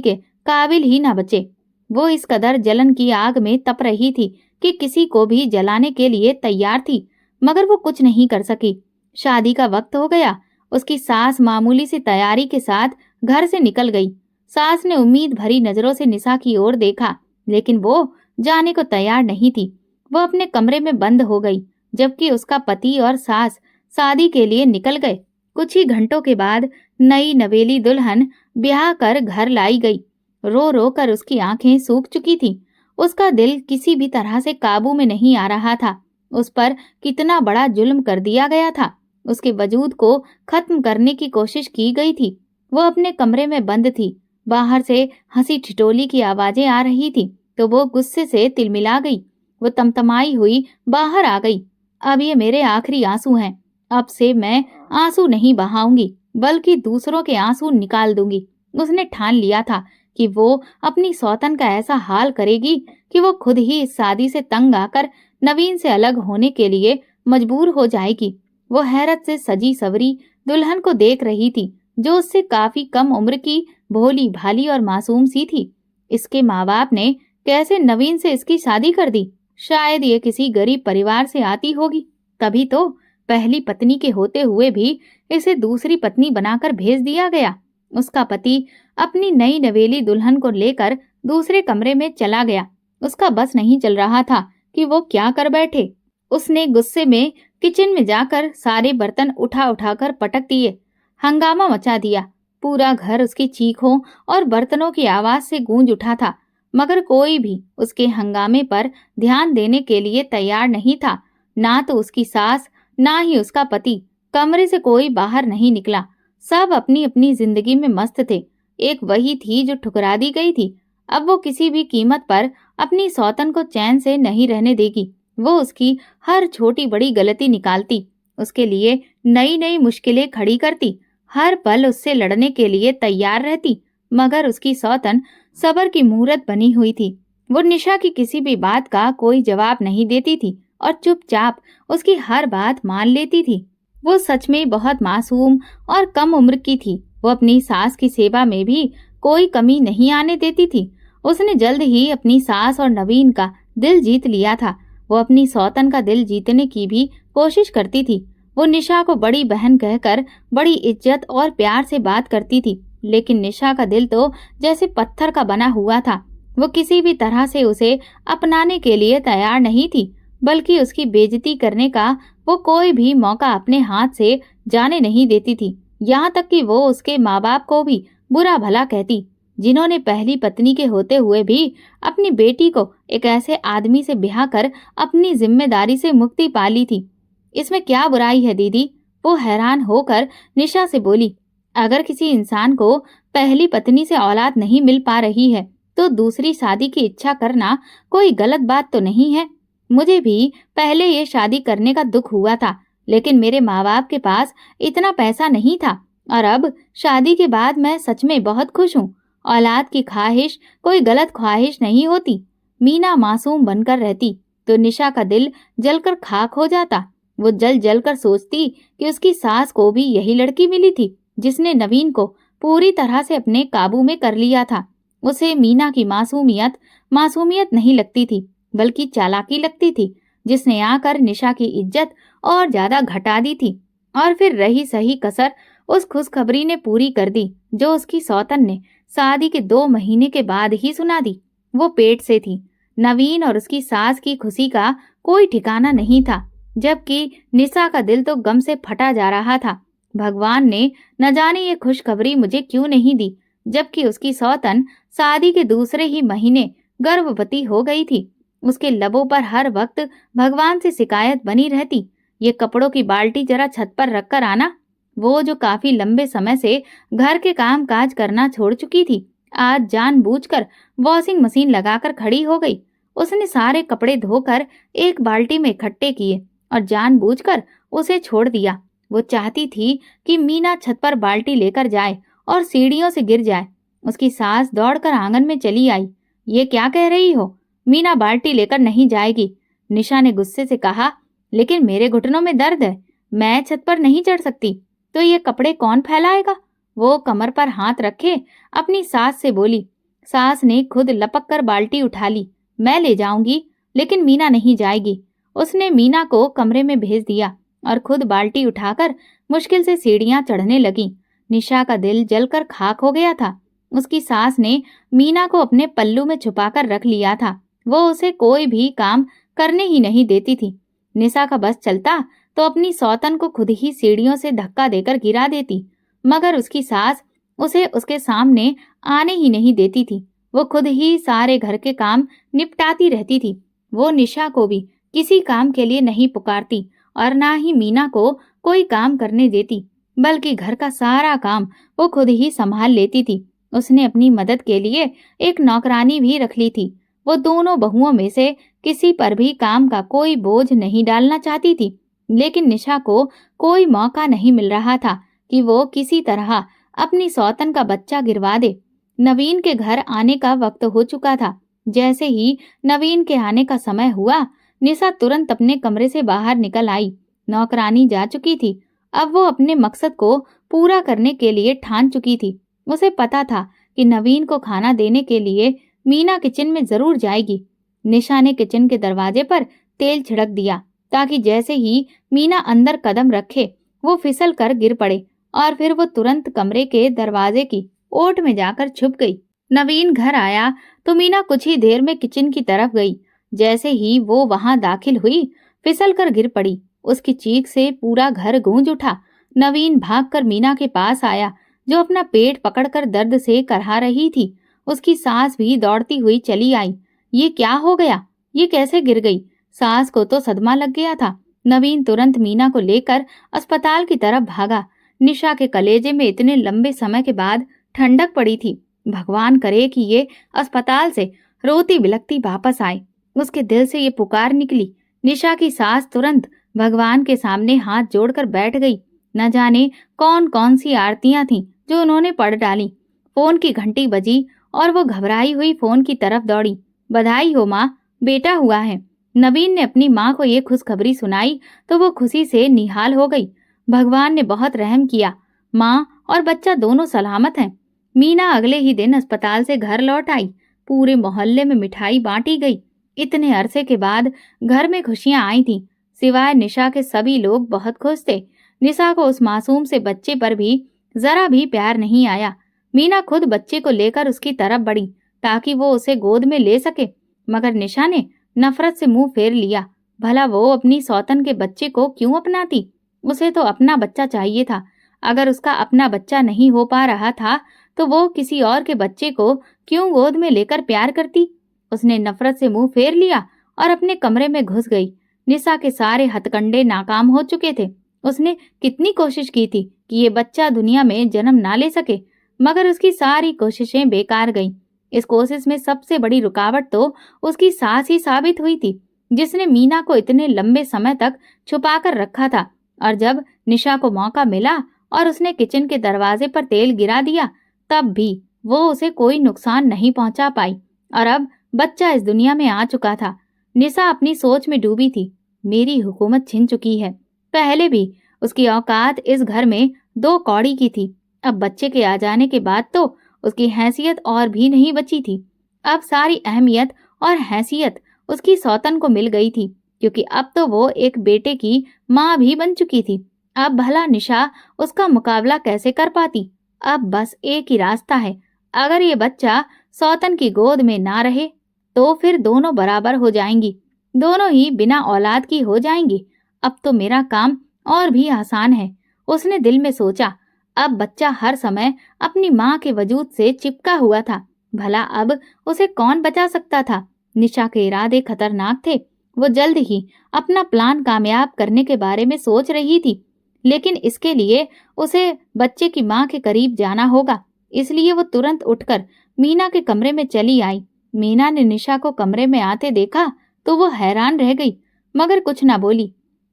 के काबिल ही ना बचे। वो इस कदर जलन की आग में तप रही थी कि किसी को भी जलाने के लिए तैयार थी, मगर वो कुछ नहीं कर सकी। शादी का वक्त हो गया। उसकी सास मामूली सी तैयारी के साथ घर से निकल गई। सास ने उम्मीद भरी नजरों से निशा की ओर देखा, लेकिन वो जाने को तैयार नहीं थी। वो अपने कमरे में बंद हो गई, जबकि उसका पति और सास शादी के लिए निकल गए। कुछ ही घंटों के बाद नई नवेली दुल्हन ब्याह कर घर लाई गई। रो रो कर उसकी आंखें सूख चुकी थी। उसका दिल किसी भी तरह से काबू में नहीं आ रहा था। उस पर कितना बड़ा जुल्म कर दिया गया था। उसके वजूद को खत्म करने की कोशिश की गई थी। वो अपने कमरे में बंद थी। बाहर से हंसी ठिठोली की आवाजें आ रही थी तो वो गुस्से से तिलमिला गई। वो तमतमाई हुई बाहर आ गई। अब ये मेरे आखिरी आंसू हैं। अब से मैं आंसू नहीं बहाऊंगी, बल्कि दूसरों के आंसू निकाल दूंगी। उसने ठान लिया था कि वो अपनी सौतन का ऐसा हाल करेगी कि वो खुद ही इस शादी से तंग आकर नवीन से अलग होने के लिए मजबूर हो जाएगी। वो हैरत से सजी सवरी दुल्हन को देख रही थी, जो उससे काफी कम उम्र की, भोली भाली और मासूम सी थी। इसके माँ बाप ने कैसे नवीन से इसकी शादी कर दी? शायद ये किसी गरीब परिवार से आती होगी, तभी तो पहली पत्नी के होते हुए भी इसे दूसरी पत्नी बनाकर भेज दिया गया। उसका पति अपनी नई नवेली दुल्हन को लेकर दूसरे कमरे में चला गया। उसका बस नहीं चल रहा था कि वो क्या कर बैठे। उसने गुस्से में किचन में जाकर सारे बर्तन उठा उठाकर पटक दिए। हंगामा मचा दिया। पूरा घर उसकी चीखों और बर्तनों की आवाज से गूंज उठा था, मगर कोई भी उसके हंगामे पर ध्यान देने के लिए तैयार नहीं था। ना तो उसकी सास, ना ही उसका पति। कमरे से कोई बाहर नहीं निकला। सब अपनी अपनी जिंदगी में मस्त थे। एक वही थी जो ठुकरा दी गई थी। अब वो किसी भी कीमत पर अपनी सौतन को चैन से नहीं रहने देगी। वो उसकी हर छोटी बड़ी गलती निकालती, उसके लिए नई नई मुश्किलें खड़ी करती, हर पल उससे लड़ने के लिए तैयार रहती। मगर उसकी सौतन सबर की मूरत बनी हुई थी। वो निशा की किसी भी बात का कोई जवाब नहीं देती थी और चुपचाप उसकी हर बात मान लेती थी। वो सच में बहुत मासूम और कम उम्र की थी। वो अपनी सास की सेवा में भी कोई कमी नहीं आने देती थी। उसने जल्द ही अपनी सास और नवीन का दिल जीत लिया था। वो अपनी सौतन का दिल जीतने की भी कोशिश करती थी। वो निशा को बड़ी बहन कहकर बड़ी इज्जत और प्यार से बात करती थी, लेकिन निशा का दिल तो जैसे पत्थर का बना हुआ था। वो किसी भी तरह से उसे अपनाने के लिए तैयार नहीं थी। बल्कि उसकी बेइज्जती करने का वो कोई भी मौका अपने हाथ से जाने नहीं देती थी। यहाँ तक कि वो उसके माँ बाप को भी बुरा भला कहती, जिन्होंने पहली पत्नी के होते हुए भी अपनी बेटी को एक ऐसे आदमी से ब्याह कर अपनी जिम्मेदारी से मुक्ति पा ली थी। इसमें क्या बुराई है दीदी? वो हैरान होकर निशा से बोली। अगर किसी इंसान को पहली पत्नी से औलाद नहीं मिल पा रही है तो दूसरी शादी की इच्छा करना कोई गलत बात तो नहीं है। मुझे भी पहले ये शादी करने का दुख हुआ था, लेकिन मेरे माँ बाप के पास इतना पैसा नहीं था और अब शादी के बाद मैं सच में बहुत खुश हूँ। औलाद की ख्वाहिश कोई गलत ख्वाहिश नहीं होती। मीना मासूम बनकर रहती तो निशा का दिल जलकर खाक हो जाता। वो जल जल कर सोचती कि उसकी सास को भी यही लड़की मिली थी जिसने नवीन को पूरी तरह से अपने काबू में कर लिया था। उसे मीना की मासूमियत मासूमियत नहीं लगती थी, बल्कि चालाकी लगती थी, जिसने आकर निशा की इज्जत और ज्यादा घटा दी थी। और फिर रही सही कसर उस खुशखबरी ने पूरी कर दी जो उसकी सौतन ने शादी के 2 महीने के बाद ही सुना दी। वो पेट से थी। नवीन और उसकी सास की खुशी का कोई ठिकाना नहीं था, जबकि निशा का दिल तो गम से फटा जा रहा था। भगवान ने न जाने ये खुशखबरी मुझे क्यों नहीं दी, जबकि उसकी सौतन शादी के दूसरे ही महीने गर्भवती हो गई थी। उसके लबों पर हर वक्त भगवान से शिकायत बनी रहती, ये कपड़ों की बाल्टी जरा छत पर रखकर आना। वो जो काफी लंबे समय से घर के काम काज करना छोड़ चुकी थी, आज जानबूझकर वॉशिंग मशीन लगाकर खड़ी हो गई। उसने सारे कपड़े धोकर एक बाल्टी में इकट्ठे किए और जानबूझकर उसे छोड़ दिया। वो चाहती थी कि मीना छत पर बाल्टी लेकर जाए और सीढ़ियों से गिर जाए। उसकी सास दौड़कर आंगन में चली आई। ये क्या कह रही हो? मीना बाल्टी लेकर नहीं जाएगी, निशा ने गुस्से से कहा। लेकिन मेरे घुटनों में दर्द है, मैं छत पर नहीं चढ़ सकती। तो ये कपड़े कौन फैलाएगा? वो कमर पर हाथ रखे अपनी सास से बोली। सास ने खुद लपक कर बाल्टी उठा ली। मैं ले जाऊंगी, लेकिन मीना नहीं जाएगी। उसने मीना को कमरे में भेज दिया और खुद बाल्टी उठाकर मुश्किल से सीढ़ियां चढ़ने लगी। निशा का दिल जलकर खाक हो गया था। उसकी सास ने मीना को अपने पल्लू में छुपाकर रख लिया था। वो उसे कोई भी काम करने ही नहीं देती थी। निशा का बस चलता तो अपनी सौतन को खुद ही सीढ़ियों से धक्का देकर गिरा देती, मगर उसकी सास उसे उसके सामने आने ही नहीं देती थी। वो खुद ही सारे घर के काम निपटाती रहती थी। वो निशा को भी किसी काम के लिए नहीं पुकारती और ना ही मीना को कोई काम करने देती, बल्कि घर का सारा काम वो खुद ही संभाल लेती थी। उसने अपनी मदद के लिए एक नौकरानी भी रख ली थी। वो दोनों बहुओं में से किसी पर भी काम का कोई बोझ नहीं डालना चाहती थी, लेकिन निशा को कोई मौका नहीं मिल रहा था कि वो किसी तरह अपनी सौतन का बच्चा गिरवा दे। नवीन के घर आने का वक्त हो चुका था। जैसे ही नवीन के आने का समय हुआ, निशा तुरंत अपने कमरे से बाहर निकल आई। नौकरानी जा चुकी थी। अब वो अपने मकसद को पूरा करने के लिए ठान चुकी थी। उसे पता था कि नवीन को खाना देने के लिए मीना किचन में जरूर जाएगी। निशा ने किचन के दरवाजे पर तेल छिड़क दिया ताकि जैसे ही मीना अंदर कदम रखे वो फिसल कर गिर पड़े, और फिर वो तुरंत कमरे के दरवाजे की ओट में जाकर छुप गई। नवीन घर आया तो मीना कुछ ही देर में किचन की तरफ गई। जैसे ही वो वहां दाखिल हुई, फिसल कर गिर पड़ी। उसकी चीख से पूरा घर गूंज उठा। नवीन भागकर मीना के पास आया, जो अपना पेट पकड़कर दर्द से करहा रही थी। उसकी सास भी दौड़ती हुई चली आई। ये क्या हो गया? ये कैसे गिर गई? सास को तो सदमा लग गया था। नवीन तुरंत मीना को लेकर अस्पताल की तरफ भागा। निशा के कलेजे में इतने लंबे समय के बाद ठंडक पड़ी थी। भगवान करे कि ये अस्पताल से रोती बिलखती वापस आए। उसके दिल से ये पुकार निकली। निशा की सास तुरंत भगवान के सामने हाथ जोड़कर बैठ गई। न जाने कौन कौन सी आरतियां थीं जो उन्होंने पढ़ डाली। फोन की घंटी बजी और वो घबराई हुई फोन की तरफ दौड़ी। बधाई हो माँ, बेटा हुआ है। नवीन ने अपनी माँ को ये खुशखबरी सुनाई तो वो खुशी से निहाल हो गई। भगवान ने बहुत रहम किया, माँ और बच्चा दोनों सलामत हैं। मीना अगले ही दिन अस्पताल से घर लौट आई। पूरे मोहल्ले में मिठाई बांटी गई। इतने अरसे के बाद घर में खुशियां आई थीं। सिवाय निशा के सभी लोग बहुत खुश थे। निशा को उस मासूम से बच्चे पर भी जरा भी प्यार नहीं आया। मीना खुद बच्चे को लेकर उसकी तरफ बढ़ी ताकि वो उसे गोद में ले सके, मगर निशा ने नफरत से मुंह फेर लिया। भला वो अपनी सौतन के बच्चे को क्यों अपनाती? उसे तो अपना बच्चा चाहिए था। अगर उसका अपना बच्चा नहीं हो पा रहा था तो वो किसी और के बच्चे को क्यों गोद में लेकर प्यार करती? उसने नफरत से मुंह फेर लिया और अपने कमरे में घुस गई। निशा के सारे हथकंडे नाकाम हो चुके थे। उसने कितनी कोशिश की थी कि ये बच्चा दुनिया में जन्म ना ले सके, मगर उसकी सारी कोशिशें बेकार गईं। इस कोशिश में सबसे बड़ी रुकावट तो उसकी सास ही साबित हुई थी, जिसने मीना को इतने लंबे समय तक छुपा कर रखा था। और जब निशा को मौका मिला और उसने किचन के दरवाजे पर तेल गिरा दिया, तब भी वो उसे कोई नुकसान नहीं पहुंचा पाई। और अब बच्चा इस दुनिया में आ चुका था। निशा अपनी सोच में डूबी थी। मेरी हुकूमत छिन चुकी है। पहले भी उसकी औकात इस घर में 2 कौड़ी की थी। अब बच्चे के आ जाने के बाद तो उसकी हैसियत और भी नहीं बची थी। अब सारी अहमियत और हैसियत उसकी सौतन को मिल गई थी, क्योंकि अब तो वो एक बेटे की माँ भी बन चुकी थी। अब भला निशा उसका मुकाबला कैसे कर पाती? अब बस एक ही रास्ता है। अगर ये बच्चा सौतन की गोद में ना रहे तो फिर दोनों बराबर हो जाएंगी। दोनों ही बिना औलाद की हो जाएंगी। अब तो मेरा काम और भी आसान है। उसने दिल में सोचा। अब बच्चा हर समय अपनी माँ के वजूद से चिपका हुआ था। भला अब उसे कौन बचा सकता था? निशा के इरादे खतरनाक थे। वो जल्द ही अपना प्लान कामयाब करने के बारे में सोच रही थी, लेकिन इसके लिए उसे बच्चे की माँ के करीब जाना होगा। इसलिए वो तुरंत उठकर मीना के कमरे में चली आई। मीना ने निशा को कमरे में आते देखा तो वो हैरान रह गई, मगर कुछ ना बोली।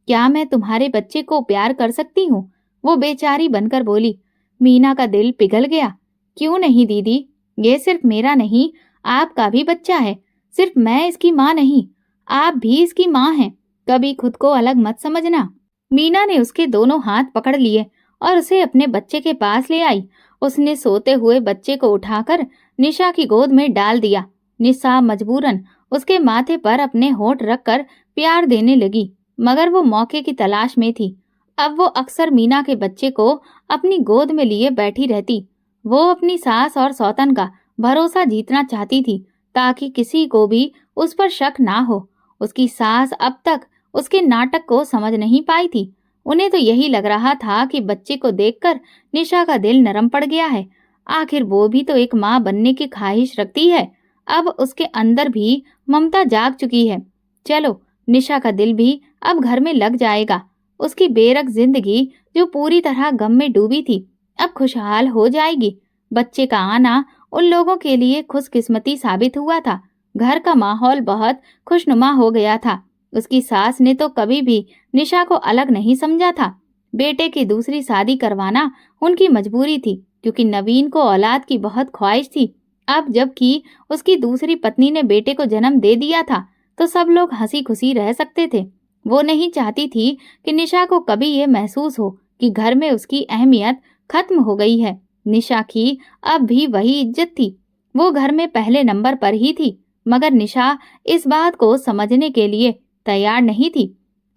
क्या मैं तुम्हारे बच्चे को प्यार कर सकती हूँ? वो बेचारी बनकर बोली। मीना का दिल पिघल गया। क्यों नहीं दीदी, ये सिर्फ मेरा नहीं, आपका भी बच्चा है। सिर्फ मैं इसकी माँ नहीं, आप भी इसकी माँ हैं। कभी खुद को अलग मत समझना। मीना ने उसके दोनों हाथ पकड़ लिए और उसे अपने बच्चे के पास ले आई। उसने सोते हुए बच्चे को उठाकर निशा की गोद में डाल दिया। निशा मजबूरन उसके माथे पर अपने होंठ रखकर प्यार देने लगी, मगर वो मौके की तलाश में थी। अब वो अक्सर मीना के बच्चे को अपनी गोद में लिए बैठी रहती। वो अपनी सास और सौतन का भरोसा जीतना चाहती थी, ताकि किसी को भी उस पर शक ना हो। उसकी सास अब तक उसके नाटक को समझ नहीं पाई थी। उन्हें तो यही लग रहा था कि बच्चे को देखकर निशा का दिल नरम पड़ गया है। आखिर वो भी तो एक माँ बनने की ख्वाहिश रखती है। अब उसके अंदर भी ममता जाग चुकी है। चलो, निशा का दिल भी अब घर में लग जाएगा। उसकी बेरक जिंदगी जो पूरी तरह गम में डूबी थी, अब खुशहाल हो जाएगी। बच्चे का आना उन लोगों के लिए खुशकिस्मती साबित हुआ था। घर का माहौल बहुत खुशनुमा हो गया था। उसकी सास ने तो कभी भी निशा को अलग नहीं समझा था। बेटे की दूसरी शादी करवाना उनकी मजबूरी थी, क्योंकि नवीन को औलाद की बहुत ख्वाहिश थी। अब जबकि उसकी दूसरी पत्नी ने बेटे को जन्म दे दिया था, तो सब लोग हंसी खुशी रह सकते थे। वो नहीं चाहती थी कि निशा को कभी ये महसूस हो कि घर में उसकी अहमियत खत्म हो गई है। निशा की अब भी वही इज्जत थी। वो घर में पहले नंबर पर ही थी, मगर निशा इस बात को समझने के लिए तैयार नहीं थी।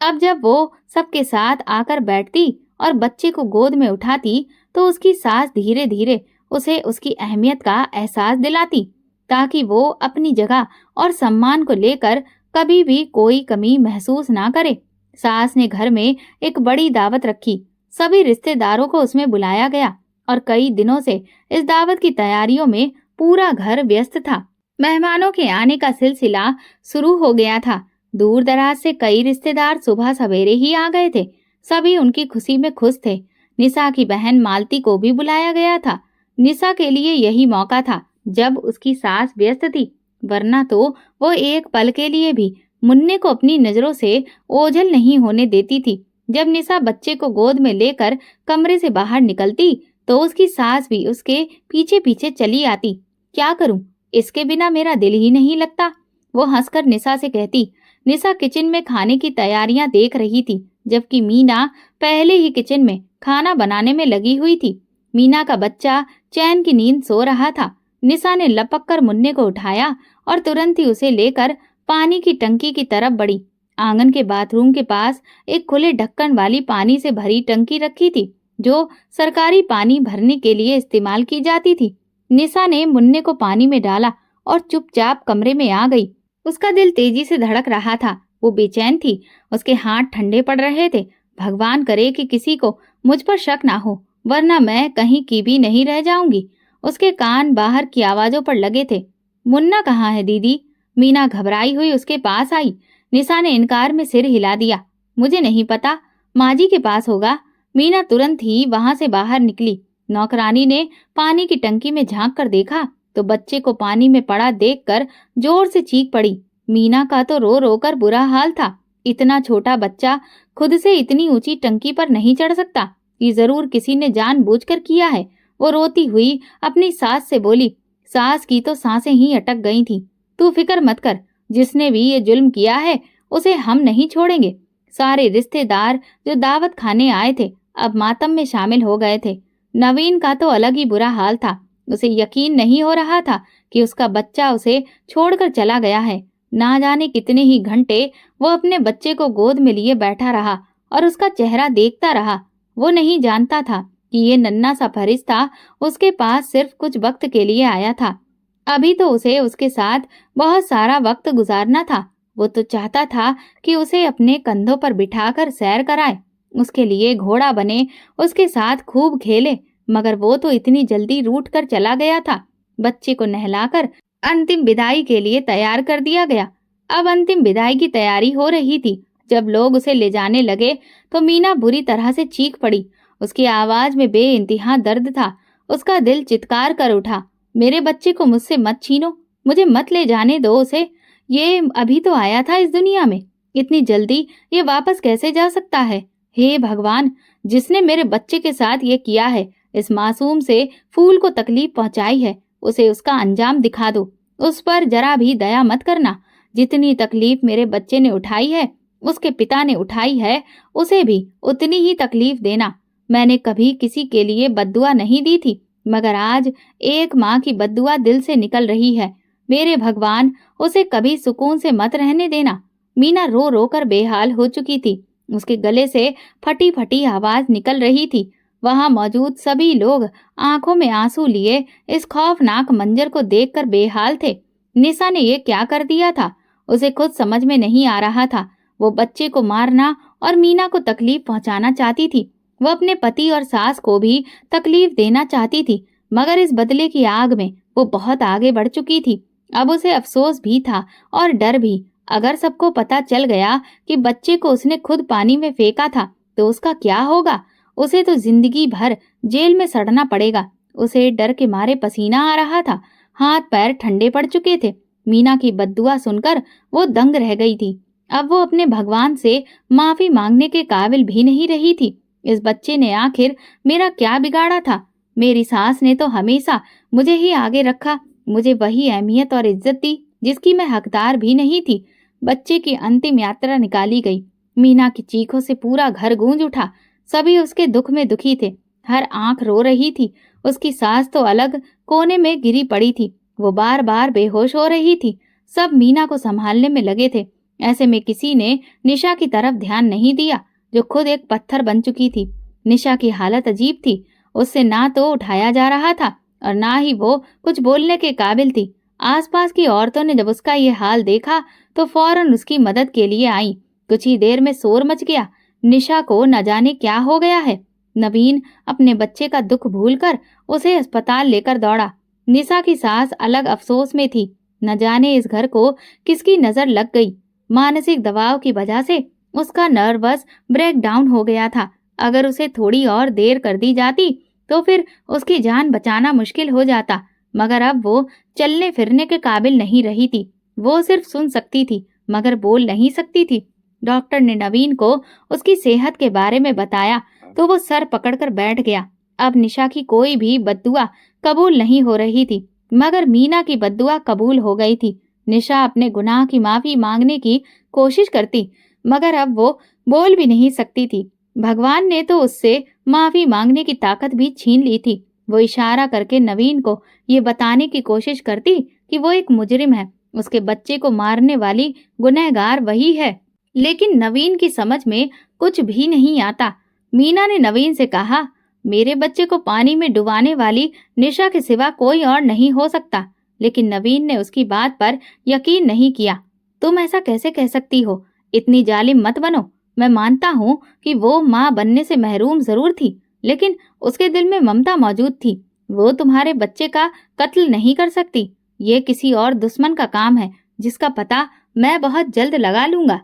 अब जब वो सबके साथ आकर बैठती और बच्चे को गोद में उठाती, तो उसकी सास धीरे धीरे उसे उसकी अहमियत का एहसास दिलाती, ताकि वो अपनी जगह और सम्मान को लेकर कभी भी कोई कमी महसूस ना करे। सास ने घर में एक बड़ी दावत रखी। सभी रिश्तेदारों को उसमें बुलाया गया और कई दिनों से इस दावत की तैयारियों में पूरा घर व्यस्त था। मेहमानों के आने का सिलसिला शुरू हो गया था। दूर दराज से कई रिश्तेदार सुबह सवेरे ही आ गए थे। सभी उनकी खुशी में खुश थे। निशा की बहन मालती को भी बुलाया गया था। निशा के लिए यही मौका था जब उसकी सास व्यस्त थी, वरना तो वो एक पल के लिए भी मुन्ने को अपनी नजरों से ओझल नहीं होने देती थी। जब निशा बच्चे को गोद में लेकर कमरे से बाहर निकलती, तो उसकी सास भी उसके पीछे पीछे चली आती। क्या करूं, इसके बिना मेरा दिल ही नहीं लगता, वो हंसकर निशा से कहती। निशा किचन में खाने की तैयारियां देख रही थी, जबकि मीना पहले ही किचन में खाना बनाने में लगी हुई थी। मीना का बच्चा चैन की नींद सो रहा था। निशा ने लपक कर मुन्ने को उठाया और तुरंत ही उसे लेकर पानी की टंकी की तरफ बढ़ी। आंगन के बाथरूम के पास एक खुले ढक्कन वाली पानी से भरी टंकी रखी थी, जो सरकारी पानी भरने के लिए इस्तेमाल की जाती थी। निशा ने मुन्ने को पानी में डाला और चुपचाप कमरे में आ गई। उसका दिल तेजी से धड़क रहा था। वो बेचैन थी, उसके हाथ ठंडे पड़ रहे थे। भगवान करे कि किसी को मुझ पर शक ना हो, वरना मैं कहीं की भी नहीं रह जाऊंगी। उसके कान बाहर की आवाजों पर लगे थे। मुन्ना कहाँ है दीदी? मीना घबराई हुई उसके पास आई। निशा ने इनकार में सिर हिला दिया। मुझे नहीं पता, माँ जी के पास होगा। मीना तुरंत ही वहां से बाहर निकली। नौकरानी ने पानी की टंकी में झांक कर देखा तो बच्चे को पानी में पड़ा देखकर जोर से चीख पड़ी। मीना का तो रो रो कर बुरा हाल था। इतना छोटा बच्चा खुद से इतनी ऊंची टंकी पर नहीं चढ़ सकता। ये जरूर किसी ने जानबूझकर किया है। वो रोती हुई अपनी सास से बोली। सास की तो सांसें ही अटक गई थीं। तू फिक्र मत कर, जिसने भी ये जुल्म किया है उसे हम नहीं छोड़ेंगे। सारे रिश्तेदार जो दावत खाने आए थे अब मातम में शामिल हो गए थे। नवीन का तो अलग ही बुरा हाल था। उसे यकीन नहीं हो रहा था कि उसका बच्चा उसे छोड़कर चला गया है। ना जाने कितने ही घंटे वो अपने बच्चे को गोद में लिए बैठा रहा और उसका चेहरा देखता रहा। वो नहीं जानता था कि ये नन्हा सा फरिश्ता उसके पास सिर्फ कुछ वक्त के लिए आया था। अभी तो उसे उसके साथ बहुत सारा वक्त गुजारना था। वो तो चाहता था कि उसे अपने कंधों पर बिठाकर सैर कराए, उसके लिए घोड़ा बने, उसके साथ खूब खेले, मगर वो तो इतनी जल्दी रूठ कर चला गया था। बच्चे को नहलाकर अंतिम विदाई के लिए तैयार कर दिया गया। अब अंतिम विदाई की तैयारी हो रही थी। जब लोग उसे ले जाने लगे तो मीना बुरी तरह से चीख पड़ी। उसकी आवाज में बेइंतहा दर्द था। उसका दिल चित्कार कर उठा। मेरे बच्चे को मुझसे मत छीनो, मुझे मत ले जाने दो उसे। ये अभी तो आया था इस दुनिया में, इतनी जल्दी ये वापस कैसे जा सकता है? हे भगवान, जिसने मेरे बच्चे के साथ ये किया है, इस मासूम से फूल को तकलीफ पहुंचाई है, उसे उसका अंजाम दिखा दो। उस पर जरा भी दया मत करना। जितनी तकलीफ मेरे बच्चे ने उठाई है, उसके पिता ने उठाई है, उसे भी उतनी ही तकलीफ देना। मैंने कभी किसी के लिए बद्दुआ नहीं दी थी, मगर आज एक माँ की बद्दुआ दिल से निकल रही है। मेरे भगवान, उसे कभी सुकून से मत रहने देना। मीना रो रो कर बेहाल हो चुकी थी। उसके गले से फटी फटी आवाज निकल रही थी। वहां मौजूद सभी लोग आंखों में आंसू लिए इस खौफनाक मंजर को देखकर बेहाल थे। निशा ने ये क्या कर दिया था, उसे खुद समझ में नहीं आ रहा था। वो बच्चे को मारना और मीना को तकलीफ पहुंचाना चाहती थी। वो अपने पति और सास को भी तकलीफ देना चाहती थी, मगर इस बदले की आग में वो बहुत आगे बढ़ चुकी थी। अब उसे अफसोस भी था और डर भी। अगर सबको पता चल गया कि बच्चे को उसने खुद पानी में फेंका था तो उसका क्या होगा? उसे तो जिंदगी भर जेल में सड़ना पड़ेगा। उसे डर के मारे पसीना आ रहा था, हाथ पैर ठंडे पड़ चुके थे। मीना की बद्दुआ सुनकर वो दंग रह गई थी। अब वो अपने भगवान से माफी मांगने के काबिल भी नहीं रही थी। इस बच्चे ने आखिर मेरा क्या बिगाड़ा था? मेरी सास ने तो हमेशा मुझे ही आगे रखा, मुझे वही अहमियत और इज्जत दी जिसकी मैं हकदार भी नहीं थी। बच्चे की अंतिम यात्रा निकाली गई। मीना की चीखों से पूरा घर गूंज उठा। सभी उसके दुख में दुखी थे। हर आंख रो रही थी। उसकी सास तो अलग कोने में गिरी पड़ी थी। वो बार बार बेहोश हो रही थी। सब मीना को संभालने में लगे थे। ऐसे में किसी ने निशा की तरफ ध्यान नहीं दिया, जो खुद एक पत्थर बन चुकी थी। निशा की हालत अजीब थी। उससे ना तो उठाया जा रहा था और ना ही वो कुछ बोलने के काबिल थी। आसपास की औरतों ने जब उसका ये हाल देखा तो फौरन उसकी मदद के लिए आई। कुछ ही देर में शोर मच गया। निशा को न जाने क्या हो गया है। नवीन अपने बच्चे का दुख भूलकर उसे अस्पताल लेकर दौड़ा। निशा की सास अलग अफसोस में थी। न जाने इस घर को किसकी नजर लग गई। मानसिक दबाव की वजह से उसका नर्वस ब्रेकडाउन हो गया था। अगर उसे थोड़ी और देर कर दी जाती तो फिर उसकी जान बचाना मुश्किल हो जाता, मगर अब वो चलने फिरने के काबिल नहीं रही थी। वो सिर्फ सुन सकती थी मगर बोल नहीं सकती थी। डॉक्टर ने नवीन को उसकी सेहत के बारे में बताया तो वो सर पकड़कर बैठ गया। अब निशा की कोई भी बद्दुआ कबूल नहीं हो रही थी, मगर मीना की बद्दुआ कबूल हो गई थी। निशा अपने गुनाह की माफी मांगने की कोशिश करती, मगर अब वो बोल भी नहीं सकती थी। भगवान ने तो उससे माफी मांगने की ताकत भी छीन ली थी। वो इशारा करके नवीन को ये बताने की कोशिश करती कि वो एक मुजरिम है, उसके बच्चे को मारने वाली गुनहगार वही है, लेकिन नवीन की समझ में कुछ भी नहीं आता। मीना ने नवीन से कहा, मेरे बच्चे को पानी में डुबाने वाली निशा के सिवा कोई और नहीं हो सकता। लेकिन नवीन ने उसकी बात पर यकीन नहीं किया। तुम ऐसा कैसे कह सकती हो? इतनी जालिम मत बनो। मैं मानता हूँ कि वो माँ बनने से महरूम जरूर थी, लेकिन उसके दिल में ममता मौजूद थी। वो तुम्हारे बच्चे का कत्ल नहीं कर सकती। ये किसी और दुश्मन का काम है, जिसका पता मैं बहुत जल्द लगा लूंगा।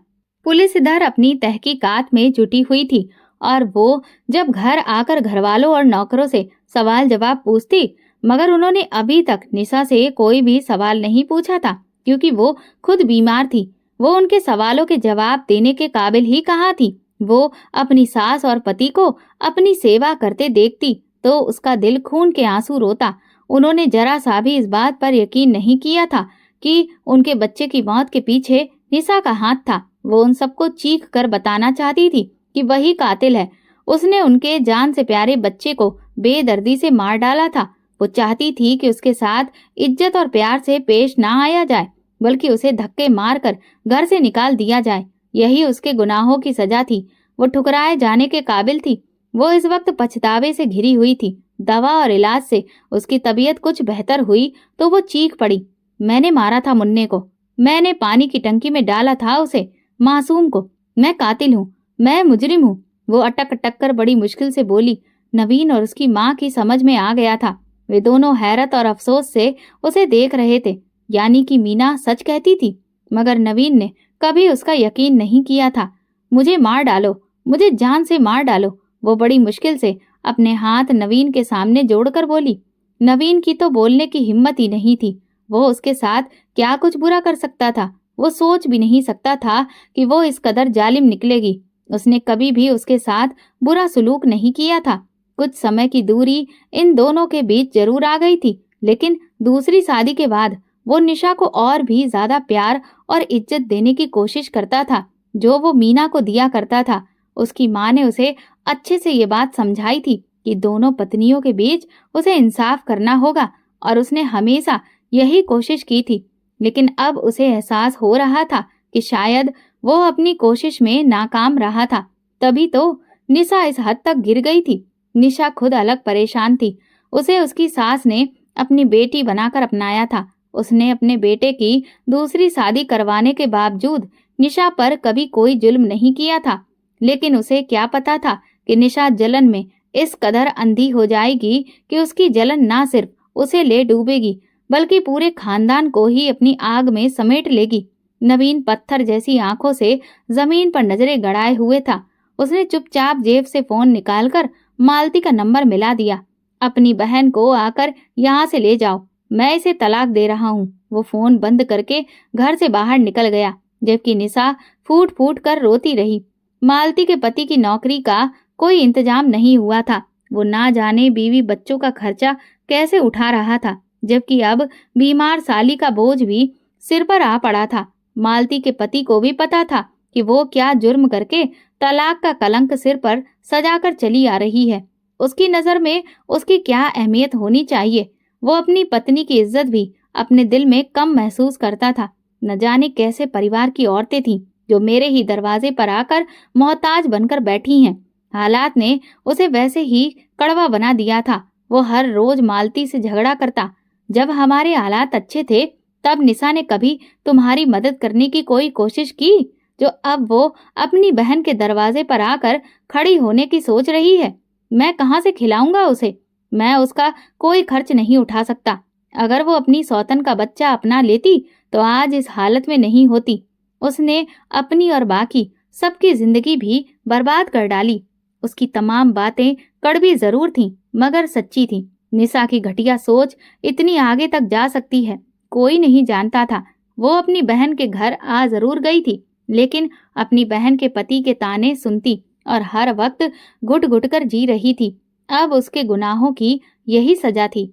पुलिस इधर अपनी तहकीकात में जुटी हुई थी और वो जब घर आकर घरवालों और नौकरों से सवाल जवाब पूछती, मगर उन्होंने अभी तक निशा से कोई भी सवाल नहीं पूछा था, क्योंकि वो खुद बीमार थी। वो उनके सवालों के जवाब देने के काबिल ही कहाँ थी। वो अपनी सास और पति को अपनी सेवा करते देखती तो उसका दिल खून के आंसू रोता। उन्होंने जरा सा भी इस बात पर यकीन नहीं किया था कि उनके बच्चे की मौत के पीछे निशा का हाथ था। वो उन सबको चीख कर बताना चाहती थी कि वही कातिल है। उसने उनके जान से प्यारे बच्चे को बेदर्दी से मार डाला था। वो चाहती थी कि उसके साथ इज्जत और प्यार से पेश ना आया जाए, बल्कि उसे धक्के मारकर घर से निकाल दिया जाए। यही उसके गुनाहों की सजा थी। वो ठुकराए जाने के काबिल थी। वो इस वक्त पछतावे से घिरी हुई थी। दवा और इलाज से उसकी तबीयत कुछ बेहतर हुई तो वो चीख पड़ी, मैंने मारा था मुन्ने को। मैंने पानी की टंकी में डाला था उसे, मासूम को। मैं कातिल हूँ, मैं मुजरिम हूँ। वो अटक अटक कर बड़ी मुश्किल से बोली। नवीन और उसकी माँ की समझ में आ गया था। वे दोनों हैरत और अफसोस से उसे देख रहे थे। यानी कि मीना सच कहती थी। मगर नवीन ने कभी उसका यकीन नहीं किया था। मुझे मार डालो, मुझे जान से मार डालो। वो बड़ी मुश्किल से अपने हाथ नवीन के सामने जोड़कर बोली। नवीन की तो बोलने की हिम्मत ही नहीं थी। वो उसके साथ क्या कुछ बुरा कर सकता था। वो सोच भी नहीं सकता था कि वो इस कदर जालिम निकलेगी। उसने कभी भी उसके साथ बुरा सलूक नहीं किया था। कुछ समय की दूरी इन दोनों के बीच जरूर आ गई थी, लेकिन दूसरी शादी के बाद वो निशा को और भी ज्यादा प्यार और इज्जत देने की कोशिश करता था, जो वो मीना को दिया करता था। उसकी माँ ने उसे अच्छे से ये बात समझाई थी कि दोनों पत्नियों के बीच उसे इंसाफ करना होगा, और उसने हमेशा यही कोशिश की थी। लेकिन अब उसे एहसास हो रहा था कि शायद वो अपनी कोशिश में नाकाम रहा था। तभी तो निशा इस हद तक गिर गई थी। निशा खुद अलग परेशान थी। उसे उसकी सास ने अपनी बेटी बनाकर अपनाया था। उसने अपने बेटे की दूसरी शादी करवाने के बावजूद निशा पर कभी कोई जुल्म नहीं किया था। लेकिन उसे क्या पता था कि निशा जलन में इस कदर अंधी हो जाएगी कि उसकी जलन ना सिर्फ उसे ले डूबेगी, बल्कि पूरे खानदान को ही अपनी आग में समेट लेगी। नवीन पत्थर जैसी आंखों से जमीन पर नजरें गड़ाए हुए था। उसने चुपचाप जेब से फोन निकालकर मालती का नंबर मिला दिया। अपनी बहन को आकर यहाँ से ले जाओ, मैं इसे तलाक दे रहा हूँ। वो फोन बंद करके घर से बाहर निकल गया, जबकि निशा फूट फूट कर रोती रही। मालती के पति की नौकरी का कोई इंतजाम नहीं हुआ था। वो ना जाने बीवी बच्चों का खर्चा कैसे उठा रहा था, जबकि अब बीमार साली का बोझ भी सिर पर आ पड़ा था। मालती के पति को भी पता था कि वो क्या जुर्म करके तलाक का कलंक सिर पर सजाकर चली आ रही है। उसकी नजर में उसकी क्या अहमियत होनी चाहिए। वो अपनी पत्नी की इज्जत भी अपने दिल में कम महसूस करता था। न जाने कैसे परिवार की औरतें थीं जो मेरे ही दरवाजे पर आकर मोहताज बनकर बैठी हैं। हालात ने उसे वैसे ही कड़वा बना दिया था। वो हर रोज मालती से झगड़ा करता। जब हमारे हालात अच्छे थे तब निशा ने कभी तुम्हारी मदद करने की कोई कोशिश की, जो अब वो अपनी बहन के दरवाजे पर आकर खड़ी होने की सोच रही है। मैं कहाँ से खिलाऊंगा उसे? मैं उसका कोई खर्च नहीं उठा सकता। अगर वो अपनी सौतन का बच्चा अपना लेती तो आज इस हालत में नहीं होती। उसने अपनी और बाकी सबकी जिंदगी भी बर्बाद कर डाली। उसकी तमाम बातें कड़वी जरूर थीं, मगर सच्ची थीं। निशा की घटिया सोच इतनी आगे तक जा सकती है, कोई नहीं जानता था। वो अपनी बहन के घर आ जरूर गई थी, लेकिन अपनी बहन के पति के ताने सुनती और हर वक्त घुट घुट कर जी रही थी। अब उसके गुनाहों की यही सजा थी।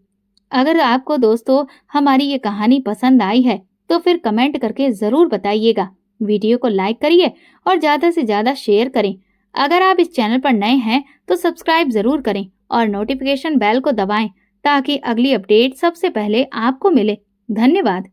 अगर आपको दोस्तों हमारी ये कहानी पसंद आई है तो फिर कमेंट करके जरूर बताइएगा। वीडियो को लाइक करिए और ज्यादा से ज्यादा शेयर करें। अगर आप इस चैनल पर नए हैं तो सब्सक्राइब जरूर करें और नोटिफिकेशन बेल को दबाएं ताकि अगली अपडेट सबसे पहले आपको मिले। धन्यवाद।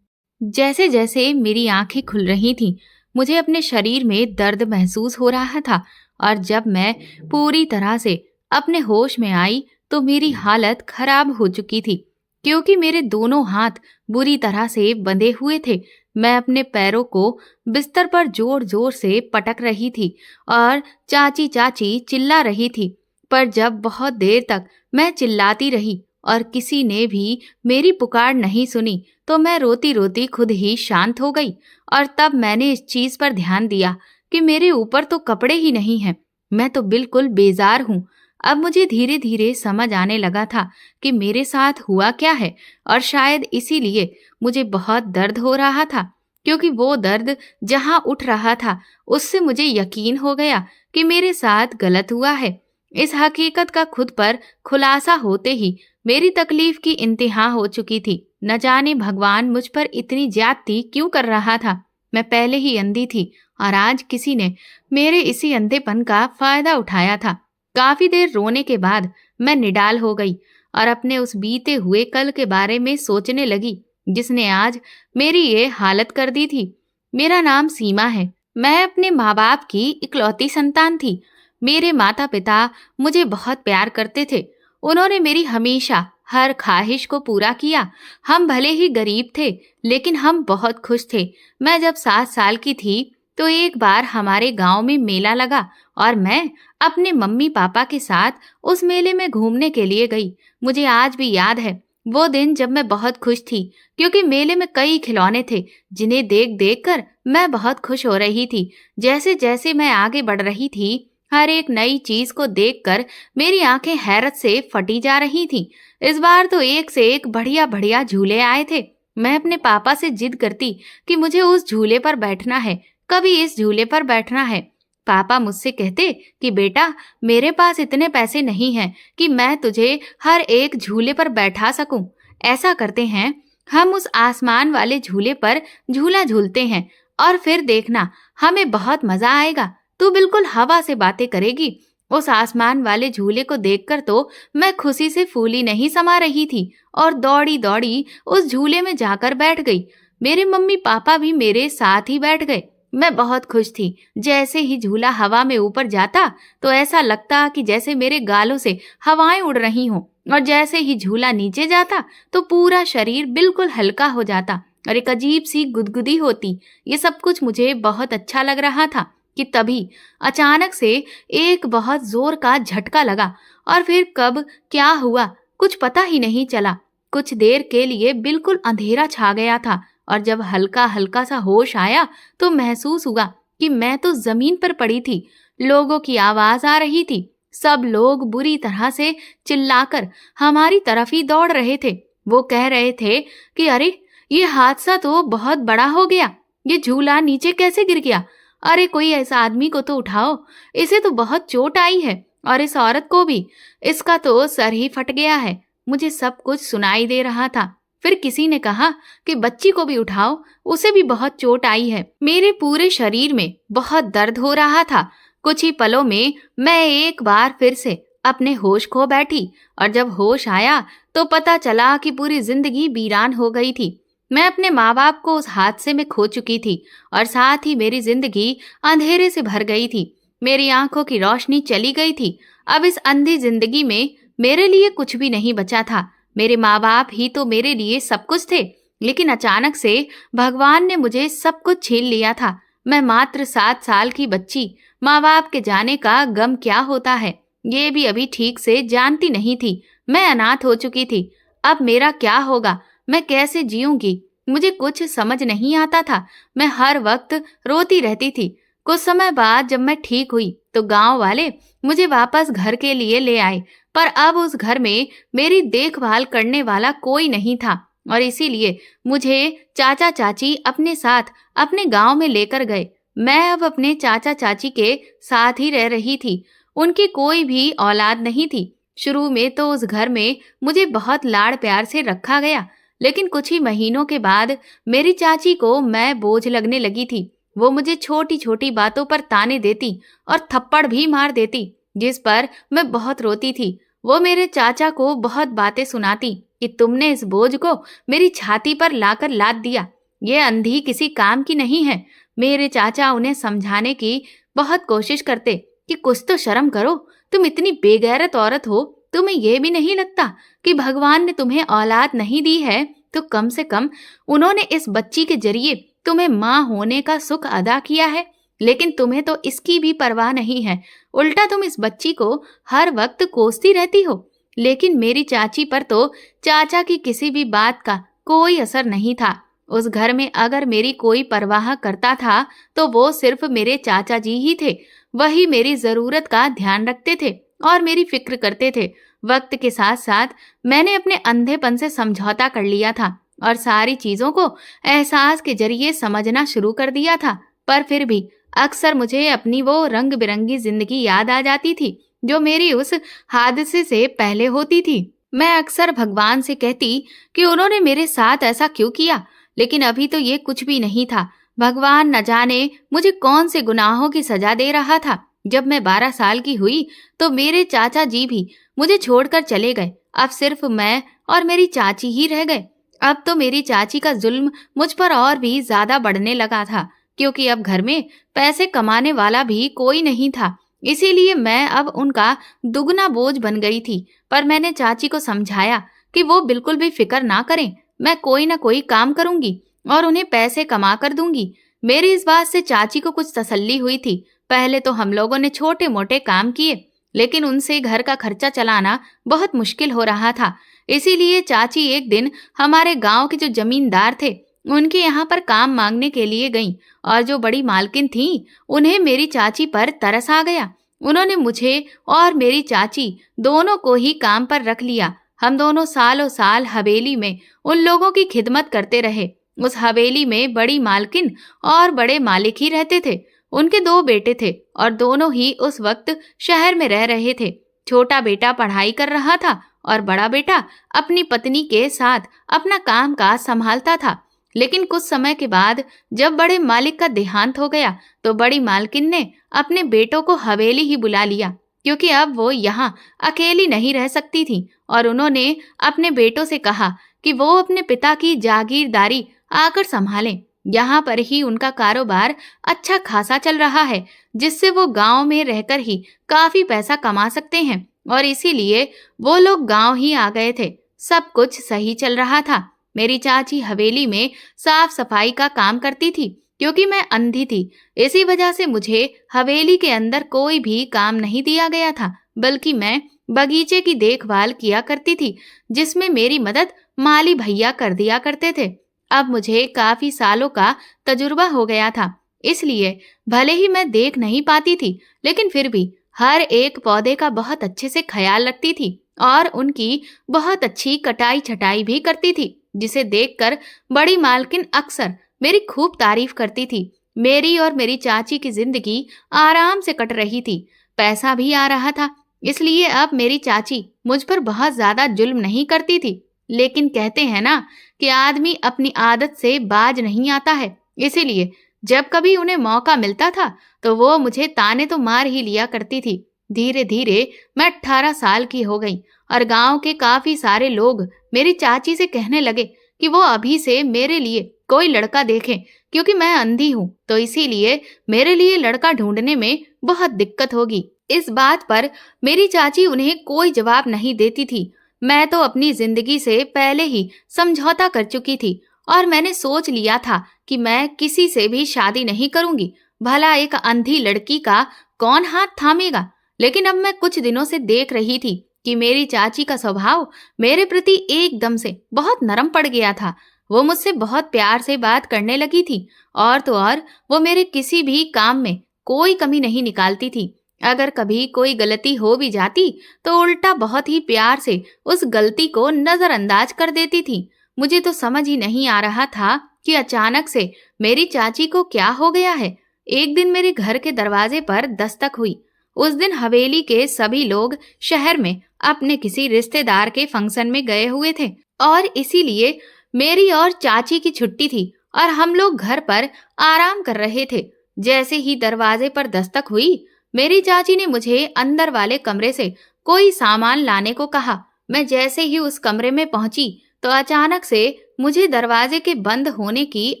जैसे जैसे मेरी आंखें खुल रही थीं, मुझे अपने शरीर में दर्द महसूस हो रहा था, और जब मैं पूरी तरह से अपने होश में आई तो मेरी हालत खराब हो चुकी थी, क्योंकि मेरे दोनों हाथ बुरी तरह से बंधे हुए थे। मैं अपने पैरों को बिस्तर पर जोर जोर से पटक रही थी और चाची चाची चिल्ला रही थी। पर जब बहुत देर तक मैं चिल्लाती रही और किसी ने भी मेरी पुकार नहीं सुनी, तो मैं रोती रोती खुद ही शांत हो गई। और तब मैंने इस चीज पर ध्यान दिया कि मेरे ऊपर तो कपड़े ही नहीं हैं, मैं तो बिल्कुल बेजार हूँ। अब मुझे धीरे धीरे समझ आने लगा था कि मेरे साथ हुआ क्या है, और शायद इसीलिए मुझे बहुत दर्द हो रहा था, क्योंकि वो दर्द जहाँ उठ रहा था उससे मुझे यकीन हो गया कि मेरे साथ गलत हुआ है। इस हकीकत का खुद पर खुलासा होते ही मेरी तकलीफ की इंतहा हो चुकी थी। न जाने भगवान मुझ पर इतनी ज्यादती क्यों कर रहा था। मैं पहले ही अंधी थी और आज किसी ने मेरे इसी अंधेपन का फायदा उठाया था। काफी देर रोने के बाद मैं निडाल हो गई और अपने उस बीते हुए कल के बारे में सोचने लगी जिसने आज मेरी ये हालत कर दी थी। मेरा नाम सीमा है। मैं अपने माँ बाप की इकलौती संतान थी। मेरे माता पिता मुझे बहुत प्यार करते थे। उन्होंने मेरी हमेशा हर ख्वाहिश को पूरा किया। हम भले ही गरीब थे, लेकिन हम बहुत खुश थे। मैं जब 7 साल की थी तो एक बार हमारे गांव में मेला लगा और मैं अपने मम्मी पापा के साथ उस मेले में घूमने के लिए गई। मुझे आज भी याद है वो दिन जब मैं बहुत खुश थी, क्योंकि मेले में कई खिलौने थे जिन्हें देख देख कर मैं बहुत खुश हो रही थी। जैसे जैसे मैं आगे बढ़ रही थी, हर एक नई चीज को देखकर मेरी आंखें हैरत से फटी जा रही थीं। इस बार तो एक से एक बढ़िया बढ़िया झूले आए थे। मैं अपने पापा से जिद करती कि मुझे उस झूले पर बैठना है, कभी इस झूले पर बैठना है। पापा मुझसे कहते कि बेटा, मेरे पास इतने पैसे नहीं हैं कि मैं तुझे हर एक झूले पर बैठा सकूं। ऐसा करते हैं, हम उस आसमान वाले झूले पर झूला झूलते हैं और फिर देखना, हमें बहुत मजा आएगा। तू बिल्कुल हवा से बातें करेगी। उस आसमान वाले झूले को देखकर तो मैं खुशी से फूली नहीं समा रही थी और दौड़ी दौड़ी उस झूले में जाकर बैठ गई। मेरे मम्मी पापा भी मेरे साथ ही बैठ गए। मैं बहुत खुश थी। जैसे ही झूला हवा में ऊपर जाता तो ऐसा लगता कि जैसे मेरे गालों से हवाएं उड़ रही हों, और जैसे ही झूला नीचे जाता तो पूरा शरीर बिल्कुल हल्का हो जाता और एक अजीब सी गुदगुदी होती। ये सब कुछ मुझे बहुत अच्छा लग रहा था कि तभी अचानक से एक बहुत जोर का झटका लगा और फिर कब क्या हुआ कुछ पता ही नहीं चला। कुछ देर के लिए बिल्कुल अंधेरा छा गया था और जब हल्का हल्का सा होश आया तो महसूस हुआ कि मैं तो जमीन पर पड़ी थी। लोगों की आवाज आ रही थी। सब लोग बुरी तरह से चिल्लाकर हमारी तरफ ही दौड़ रहे थे। वो कह रहे थे कि अरे, ये हादसा तो बहुत बड़ा हो गया। ये झूला नीचे कैसे गिर गया? अरे, कोई ऐसा आदमी को तो उठाओ, इसे तो बहुत चोट आई है, और इस औरत को भी, इसका तो सर ही फट गया है। मुझे सब कुछ सुनाई दे रहा था। फिर किसी ने कहा कि बच्ची को भी उठाओ, उसे भी बहुत चोट आई है। मेरे पूरे शरीर में बहुत दर्द हो रहा था। कुछ ही पलों में मैं एक बार फिर से अपने होश खो बैठी और जब होश आया तो पता चला कि पूरी जिंदगी वीरान हो गई थी। मैं अपने माँ बाप को उस हादसे में खो चुकी थी और साथ ही मेरी जिंदगी अंधेरे से भर गई थी। मेरी आंखों की रोशनी चली गई थी। अब इस अंधी जिंदगी में मेरे लिए कुछ भी नहीं बचा था। मेरे माँ बाप ही तो मेरे लिए सब कुछ थे, लेकिन अचानक से भगवान ने मुझे सब कुछ छीन लिया था। मैं मात्र 7 साल की बच्ची माँ बाप के जाने का गम क्या होता है ये भी अभी ठीक से जानती नहीं थी। मैं अनाथ हो चुकी थी। अब मेरा क्या होगा? मैं कैसे जीऊंगी? मुझे कुछ समझ नहीं आता था। मैं हर वक्त रोती रहती थी। कुछ समय बाद जब मैं ठीक हुई तो गांव वाले मुझे वापस घर के लिए ले आए, पर अब उस घर में मेरी देखभाल करने वाला कोई नहीं था और इसीलिए मुझे चाचा चाची अपने साथ अपने गांव में लेकर गए। मैं अब अपने चाचा चाची के साथ ही रह रही थी। उनकी कोई भी औलाद नहीं थी। शुरू में तो उस घर में मुझे बहुत लाड़ प्यार से रखा गया, लेकिन कुछ ही महीनों के बाद मेरी चाची को मैं बोझ लगने लगी थी। वो मुझे छोटी छोटी बातों पर ताने देती और थप्पड़ भी मार देती, जिस पर मैं बहुत रोती थी। वो मेरे चाचा को बहुत बातें सुनाती कि तुमने इस बोझ को मेरी छाती पर लाकर लाद दिया। ये अंधी किसी काम की नहीं है। मेरे चाचा उन्हें समझाने की बहुत कोशिश करते कि कुछ तो शर्म करो, तुम इतनी बेगैरत औरत हो। तुम्हें यह भी नहीं लगता कि भगवान ने तुम्हें औलाद नहीं दी है तो कम से कम उन्होंने इस बच्ची के जरिए तुम्हें माँ होने का सुख अदा किया है, लेकिन तुम्हें तो इसकी भी परवाह नहीं है। उल्टा तुम इस बच्ची को हर वक्त कोसती रहती हो। लेकिन मेरी चाची पर तो चाचा की किसी भी बात का कोई असर नहीं था। उस घर में अगर मेरी कोई परवाह करता था तो वो सिर्फ मेरे चाचा जी ही थे। वही मेरी जरूरत का ध्यान रखते थे और मेरी फिक्र करते थे। वक्त के साथ साथ मैंने अपने अंधेपन से समझौता कर लिया था और सारी चीजों को एहसास के जरिए समझना शुरू कर दिया था। पर फिर भी अक्सर मुझे अपनी वो रंग बिरंगी जिंदगी याद आ जाती थी जो मेरी उस हादसे से पहले होती थी। मैं अक्सर भगवान से कहती कि उन्होंने मेरे साथ ऐसा क्यों किया, लेकिन अभी तो ये कुछ भी नहीं था। भगवान न जाने मुझे कौन से गुनाहों की सजा दे रहा था। जब मैं 12 साल की हुई तो मेरे चाचा जी भी मुझे छोड़कर चले गए। अब सिर्फ मैं और मेरी चाची ही रह गए। अब तो मेरी चाची का जुल्म मुझ पर और भी ज्यादा बढ़ने लगा था, क्योंकि अब घर में पैसे कमाने वाला भी कोई नहीं था। इसीलिए मैं अब उनका दुगना बोझ बन गई थी। पर मैंने चाची को समझाया कि वो बिल्कुल भी फिक्र ना करें, मैं कोई ना कोई काम करूंगी और उन्हें पैसे कमा कर दूंगी। मेरी इस बात से चाची को कुछ तसल्ली हुई थी। पहले तो हम लोगों ने छोटे मोटे काम किए, लेकिन उनसे घर का खर्चा चलाना बहुत मुश्किल हो रहा था। इसीलिए चाची एक दिन हमारे गांव के जो जमींदार थे उनके यहाँ पर काम मांगने के लिए गईं, और जो बड़ी मालकिन थीं उन्हें मेरी चाची पर तरस आ गया। उन्होंने मुझे और मेरी चाची दोनों को ही काम पर रख लिया। हम दोनों सालों साल हवेली में उन लोगों की खिदमत करते रहे। उस हवेली में बड़ी मालकिन और बड़े मालिक ही रहते थे। उनके 2 बेटे थे और दोनों ही उस वक्त शहर में रह रहे थे। छोटा बेटा पढ़ाई कर रहा था और बड़ा बेटा अपनी पत्नी के साथ अपना काम काज संभालता था। लेकिन कुछ समय के बाद जब बड़े मालिक का देहांत हो गया तो बड़ी मालकिन ने अपने बेटों को हवेली ही बुला लिया, क्योंकि अब वो यहाँ अकेली नहीं रह सकती थी। और उन्होंने अपने बेटों से कहा कि वो अपने पिता की जागीरदारी आकर संभालें। यहाँ पर ही उनका कारोबार अच्छा खासा चल रहा है, जिससे वो गांव में रहकर ही काफी पैसा कमा सकते हैं, और इसीलिए वो लोग गांव ही आ गए थे। सब कुछ सही चल रहा था। मेरी चाची हवेली में साफ सफाई का काम करती थी, क्योंकि मैं अंधी थी। इसी वजह से मुझे हवेली के अंदर कोई भी काम नहीं दिया गया था, बल्कि मैं बगीचे की देखभाल किया करती थी, जिसमें मेरी मदद माली भैया कर दिया करते थे। अब मुझे काफी सालों का तजुर्बा हो गया था, इसलिए भले ही मैं देख नहीं पाती थी, लेकिन फिर भी हर एक पौधे का बहुत अच्छे से ख्याल रखती थी और उनकी बहुत अच्छी कटाई छटाई भी करती थी, जिसे देखकर बड़ी मालकिन अक्सर मेरी खूब तारीफ करती थी। मेरी और मेरी चाची की जिंदगी आराम से कट रही थी, पैसा भी आ रहा था, इसलिए अब मेरी चाची मुझ पर बहुत ज्यादा जुल्म नहीं करती थी। लेकिन कहते हैं ना कि आदमी अपनी आदत से बाज नहीं आता है, इसीलिए जब कभी उन्हें मौका मिलता था तो वो मुझे ताने तो मार ही लिया करती थी। धीरे धीरे मैं 18 साल की हो गई और गांव के काफी सारे लोग मेरी चाची से कहने लगे कि वो अभी से मेरे लिए कोई लड़का देखें, क्योंकि मैं अंधी हूँ तो इसीलिए मेरे लिए लड़का ढूंढने में बहुत दिक्कत होगी। इस बात पर मेरी चाची उन्हें कोई जवाब नहीं देती थी। मैं तो अपनी जिंदगी से पहले ही समझौता कर चुकी थी और मैंने सोच लिया था कि मैं किसी से भी शादी नहीं करूंगी। भला एक अंधी लड़की का कौन हाथ थामेगा। लेकिन अब मैं कुछ दिनों से देख रही थी कि मेरी चाची का स्वभाव मेरे प्रति एकदम से बहुत नरम पड़ गया था। वो मुझसे बहुत प्यार से बात करने लगी थी, और तो और वो मेरे किसी भी काम में कोई कमी नहीं निकालती थी। अगर कभी कोई गलती हो भी जाती तो उल्टा बहुत ही प्यार से उस गलती को नजरअंदाज कर देती थी। मुझे तो समझ ही नहीं आ रहा था कि अचानक से मेरी चाची को क्या हो गया है। एक दिन मेरे घर के दरवाजे पर दस्तक हुई। उस दिन हवेली के सभी लोग शहर में अपने किसी रिश्तेदार के फंक्शन में गए हुए थे, और इसीलिए मेरी और चाची की छुट्टी थी और हम लोग घर पर आराम कर रहे थे। जैसे ही दरवाजे पर दस्तक हुई, मेरी चाची ने मुझे अंदर वाले कमरे से कोई सामान लाने को कहा। मैं जैसे ही उस कमरे में पहुंची तो अचानक से मुझे दरवाजे के बंद होने की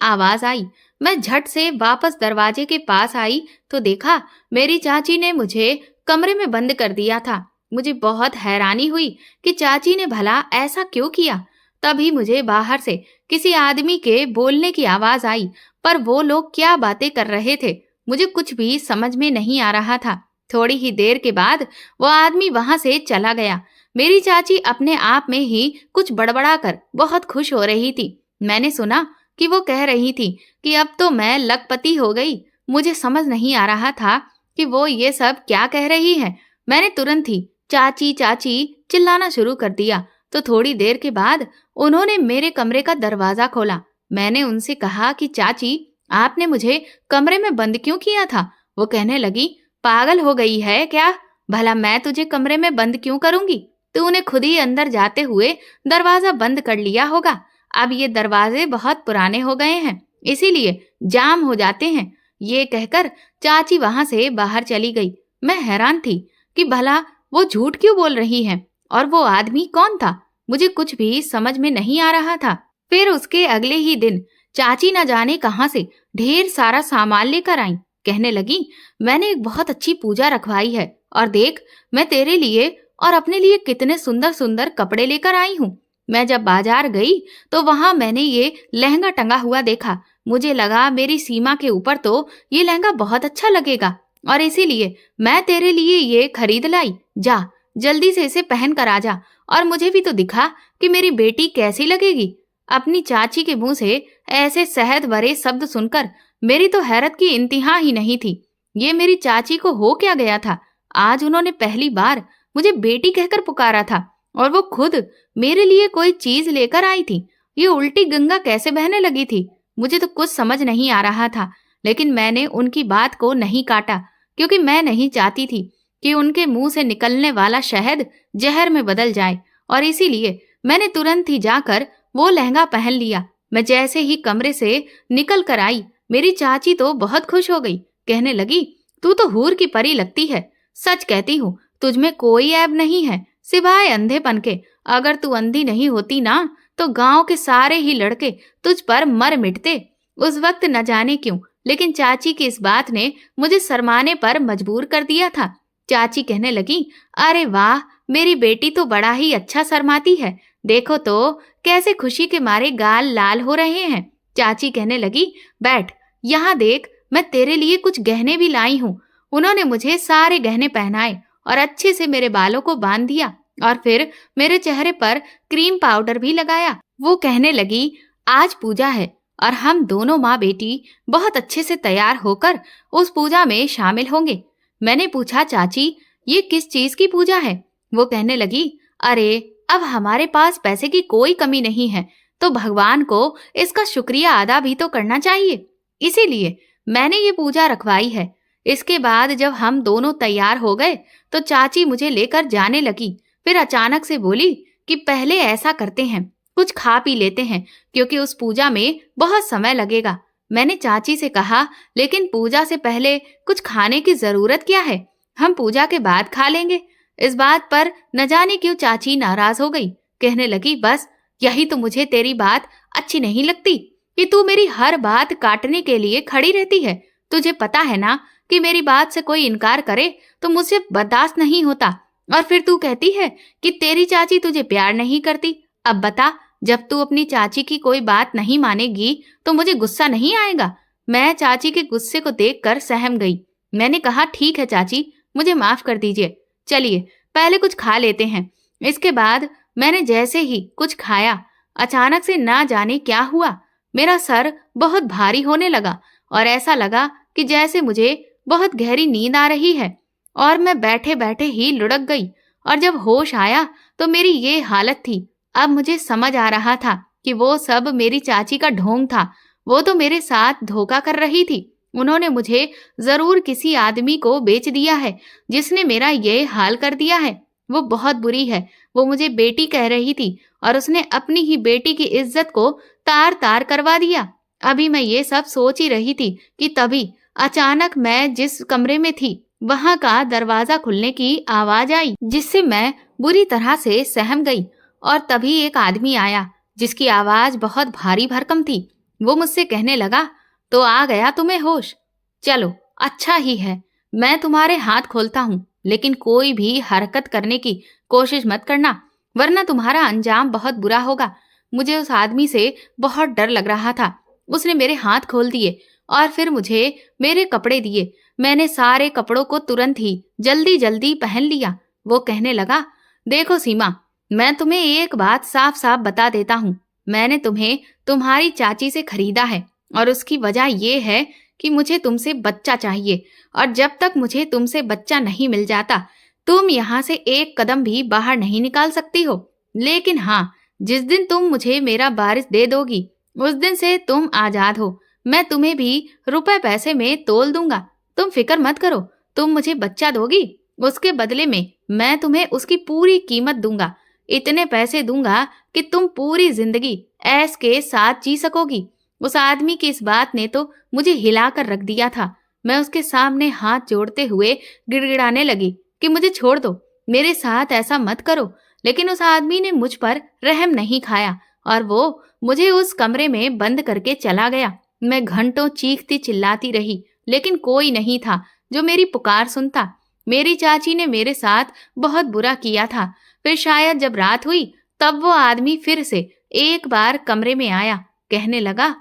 आवाज आई। मैं झट से वापस दरवाजे के पास आई तो देखा मेरी चाची ने मुझे कमरे में बंद कर दिया था। मुझे बहुत हैरानी हुई कि चाची ने भला ऐसा क्यों किया। तभी मुझे बाहर से किसी आदमी के बोलने की आवाज आई, पर वो लोग क्या बातें कर रहे थे मुझे कुछ भी समझ में नहीं आ रहा था। थोड़ी ही देर के बाद वो आदमी वहां से चला गया। मेरी चाची अपने आप में ही कुछ बड़बड़ा कर बहुत खुश हो रही थी। मैंने सुना कि वो कह रही थी कि अब तो मैं लखपति हो गई। मुझे समझ नहीं आ रहा था कि वो ये सब क्या कह रही है। मैंने तुरंत ही चाची चाची चिल्लाना शुरू कर दिया। तो थोड़ी देर के बाद उन्होंने मेरे कमरे का दरवाजा खोला। मैंने उनसे कहा कि चाची, आपने मुझे कमरे में बंद क्यों किया था? वो कहने लगी, पागल हो गई है क्या? भला मैं तुझे कमरे में बंद क्यों करूंगी? तूने खुद ही अंदर जाते हुए दरवाजा बंद कर लिया होगा। अब ये दरवाजे बहुत पुराने हो गए हैं, इसीलिए जाम हो जाते हैं। ये कहकर चाची वहां से बाहर चली गई। मैं हैरान थी कि भला वो झूठ क्यों बोल रही है और वो आदमी कौन था। मुझे कुछ भी समझ में नहीं आ रहा था। फिर उसके अगले ही दिन चाची न जाने कहां से ढेर सारा सामान लेकर आई। कहने लगी, मैंने एक बहुत अच्छी पूजा रखवाई है और देख, मैं तेरे लिए और अपने लिए कितने सुंदर सुंदर कपड़े लेकर आई हूँ। मैं जब बाजार गई तो वहां मैंने ये लहंगा टंगा हुआ देखा। मुझे लगा मेरी सीमा के ऊपर तो ये लहंगा बहुत अच्छा लगेगा और इसीलिए मैं तेरे लिए ये खरीद लाई। जा, जल्दी से इसे पहन कर आ जा और मुझे भी तो दिखा कि मेरी बेटी कैसी लगेगी। अपनी चाची के मुंह से ऐसे सहज भरे शब्द सुनकर मेरी तो हैरत की इंतहा ही नहीं थी। ये मेरी चाची को हो क्या गया था? आज उन्होंने पहली बार मुझे बेटी कहकर पुकारा था और वो खुद मेरे लिए कोई चीज लेकर आई थी। ये उल्टी गंगा कैसे बहने लगी थी? मुझे तो कुछ समझ नहीं आ रहा था, लेकिन मैंने उनकी बात को नहीं काटा क्योंकि मैं नहीं चाहती थी कि उनके मुंह से निकलने वाला शहद जहर में बदल जाए, और इसीलिए मैंने तुरंत ही जाकर वो लहंगा पहन लिया। मैं जैसे ही कमरे से निकल कर आई, मेरी चाची तो बहुत खुश हो गई। कहने लगी, तू तो हूर की परी लगती है। सच कहती हूँ, तुझमें कोई ऐब नहीं है सिवाय अंधेपन के। अगर तू अंधी नहीं होती ना तो गांव के सारे ही लड़के तुझ पर मर मिटते। उस वक्त न जाने क्यों, लेकिन चाची की इस बात ने मुझे शर्माने पर मजबूर कर दिया था। चाची कहने लगी, अरे वाह, मेरी बेटी तो बड़ा ही अच्छा शर्माती है। देखो तो कैसे खुशी के मारे गाल लाल हो रहे हैं। चाची कहने लगी, बैठ, यहाँ देख, मैं तेरे लिए कुछ गहने भी लाई हूँ। उन्होंने मुझे सारे गहने पहनाए और अच्छे से मेरे बालों को बांध दिया और फिर मेरे चेहरे पर क्रीम पाउडर भी लगाया। वो कहने लगी, आज पूजा है और हम दोनों माँ बेटी बहुत अच्छे से तैयार होकर उस पूजा में शामिल होंगे। मैंने पूछा, चाची, ये किस चीज की पूजा है? वो कहने लगी, अरे अब हमारे पास पैसे की कोई कमी नहीं है, तो भगवान को इसका शुक्रिया अदा भी तो करना चाहिए, इसीलिए मैंने ये पूजा रखवाई है। इसके बाद जब हम दोनों तैयार हो गए तो चाची मुझे लेकर जाने लगी। फिर अचानक से बोली कि पहले ऐसा करते हैं, कुछ खा पी लेते हैं क्योंकि उस पूजा में बहुत समय लगेगा। मैंने चाची से कहा, लेकिन पूजा से पहले कुछ खाने की जरूरत क्या है? हम पूजा के बाद खा लेंगे। इस बात पर न जाने क्यों चाची नाराज हो गई। कहने लगी, बस यही तो मुझे तेरी बात अच्छी नहीं लगती कि तू मेरी हर बात काटने के लिए खड़ी रहती है। तुझे पता है ना कि मेरी बात से कोई इनकार करे तो मुझसे बर्दाश्त नहीं होता, और फिर तू कहती है कि तेरी चाची तुझे प्यार नहीं करती। अब बता, जब तू अपनी चाची की कोई बात नहीं मानेगी तो मुझे गुस्सा नहीं आएगा? मैं चाची के गुस्से को देखकर सहम गई। मैंने कहा, ठीक है चाची, मुझे माफ कर दीजिए। चलिए पहले कुछ खा लेते हैं। इसके बाद मैंने जैसे ही कुछ खाया, अचानक से ना जाने क्या हुआ, मेरा सर बहुत भारी होने लगा और ऐसा लगा कि जैसे मुझे बहुत गहरी नींद आ रही है, और मैं बैठे बैठे ही लुढ़क गई। और जब होश आया तो मेरी ये हालत थी। अब मुझे समझ आ रहा था कि वो सब मेरी चाची का ढोंग था। वो तो मेरे साथ धोखा कर रही थी। उन्होंने मुझे जरूर किसी आदमी को बेच दिया है जिसने मेरा ये हाल कर दिया है। वो बहुत बुरी है। वो मुझे बेटी कह रही थी और उसने अपनी ही बेटी की इज्जत को तार तार करवा दिया। अभी मैं ये सब सोच ही रही थी कि तभी अचानक मैं जिस कमरे में थी वहां का दरवाजा खुलने की आवाज आई, जिससे मैं बुरी तरह से सहम गई। और तभी एक आदमी आया जिसकी आवाज बहुत भारी भरकम थी। वो मुझसे कहने लगा, तो आ गया तुम्हें होश? चलो अच्छा ही है, मैं तुम्हारे हाथ खोलता हूँ, लेकिन कोई भी हरकत करने की कोशिश मत करना, वरना तुम्हारा अंजाम बहुत बुरा होगा। मुझे उस आदमी से बहुत डर लग रहा था। उसने मेरे हाथ खोल दिए और फिर मुझे मेरे कपड़े दिए। मैंने सारे कपड़ों को तुरंत ही जल्दी जल्दी पहन लिया। वो कहने लगा, देखो सीमा, मैं तुम्हें एक बात साफ साफ बता देता हूँ। मैंने तुम्हें तुम्हारी चाची से खरीदा है और उसकी वजह ये है कि मुझे तुमसे बच्चा चाहिए, और जब तक मुझे तुमसे बच्चा नहीं मिल जाता तुम यहाँ से एक कदम भी बाहर नहीं निकाल सकती हो। लेकिन हाँ, जिस दिन तुम मुझे मेरा वारिस दे दोगी उस दिन से तुम आजाद हो। मैं तुम्हें भी रुपए पैसे में तोल दूंगा। तुम फिक्र मत करो। तुम मुझे बच्चा दोगी, उसके बदले में मैं तुम्हें उसकी पूरी कीमत दूंगा। इतने पैसे दूंगा कि तुम पूरी जिंदगी ऐश के साथ जी सकोगी। उस आदमी की इस बात ने तो मुझे हिलाकर रख दिया था। मैं उसके सामने हाथ जोड़ते हुए गिड़गिड़ाने लगी कि मुझे छोड़ दो, मेरे साथ ऐसा मत करो। लेकिन उस आदमी ने मुझ पर रहम नहीं खाया और वो मुझे उस कमरे में बंद करके चला गया। मैं घंटों चीखती चिल्लाती रही, लेकिन कोई नहीं था जो मेरी पुकार सुनता। मेरी चाची ने मेरे साथ बहुत बुरा किया था। फिर शायद जब रात हुई तब वो आदमी फिर से एक बार कमरे में आया। कहने लगा,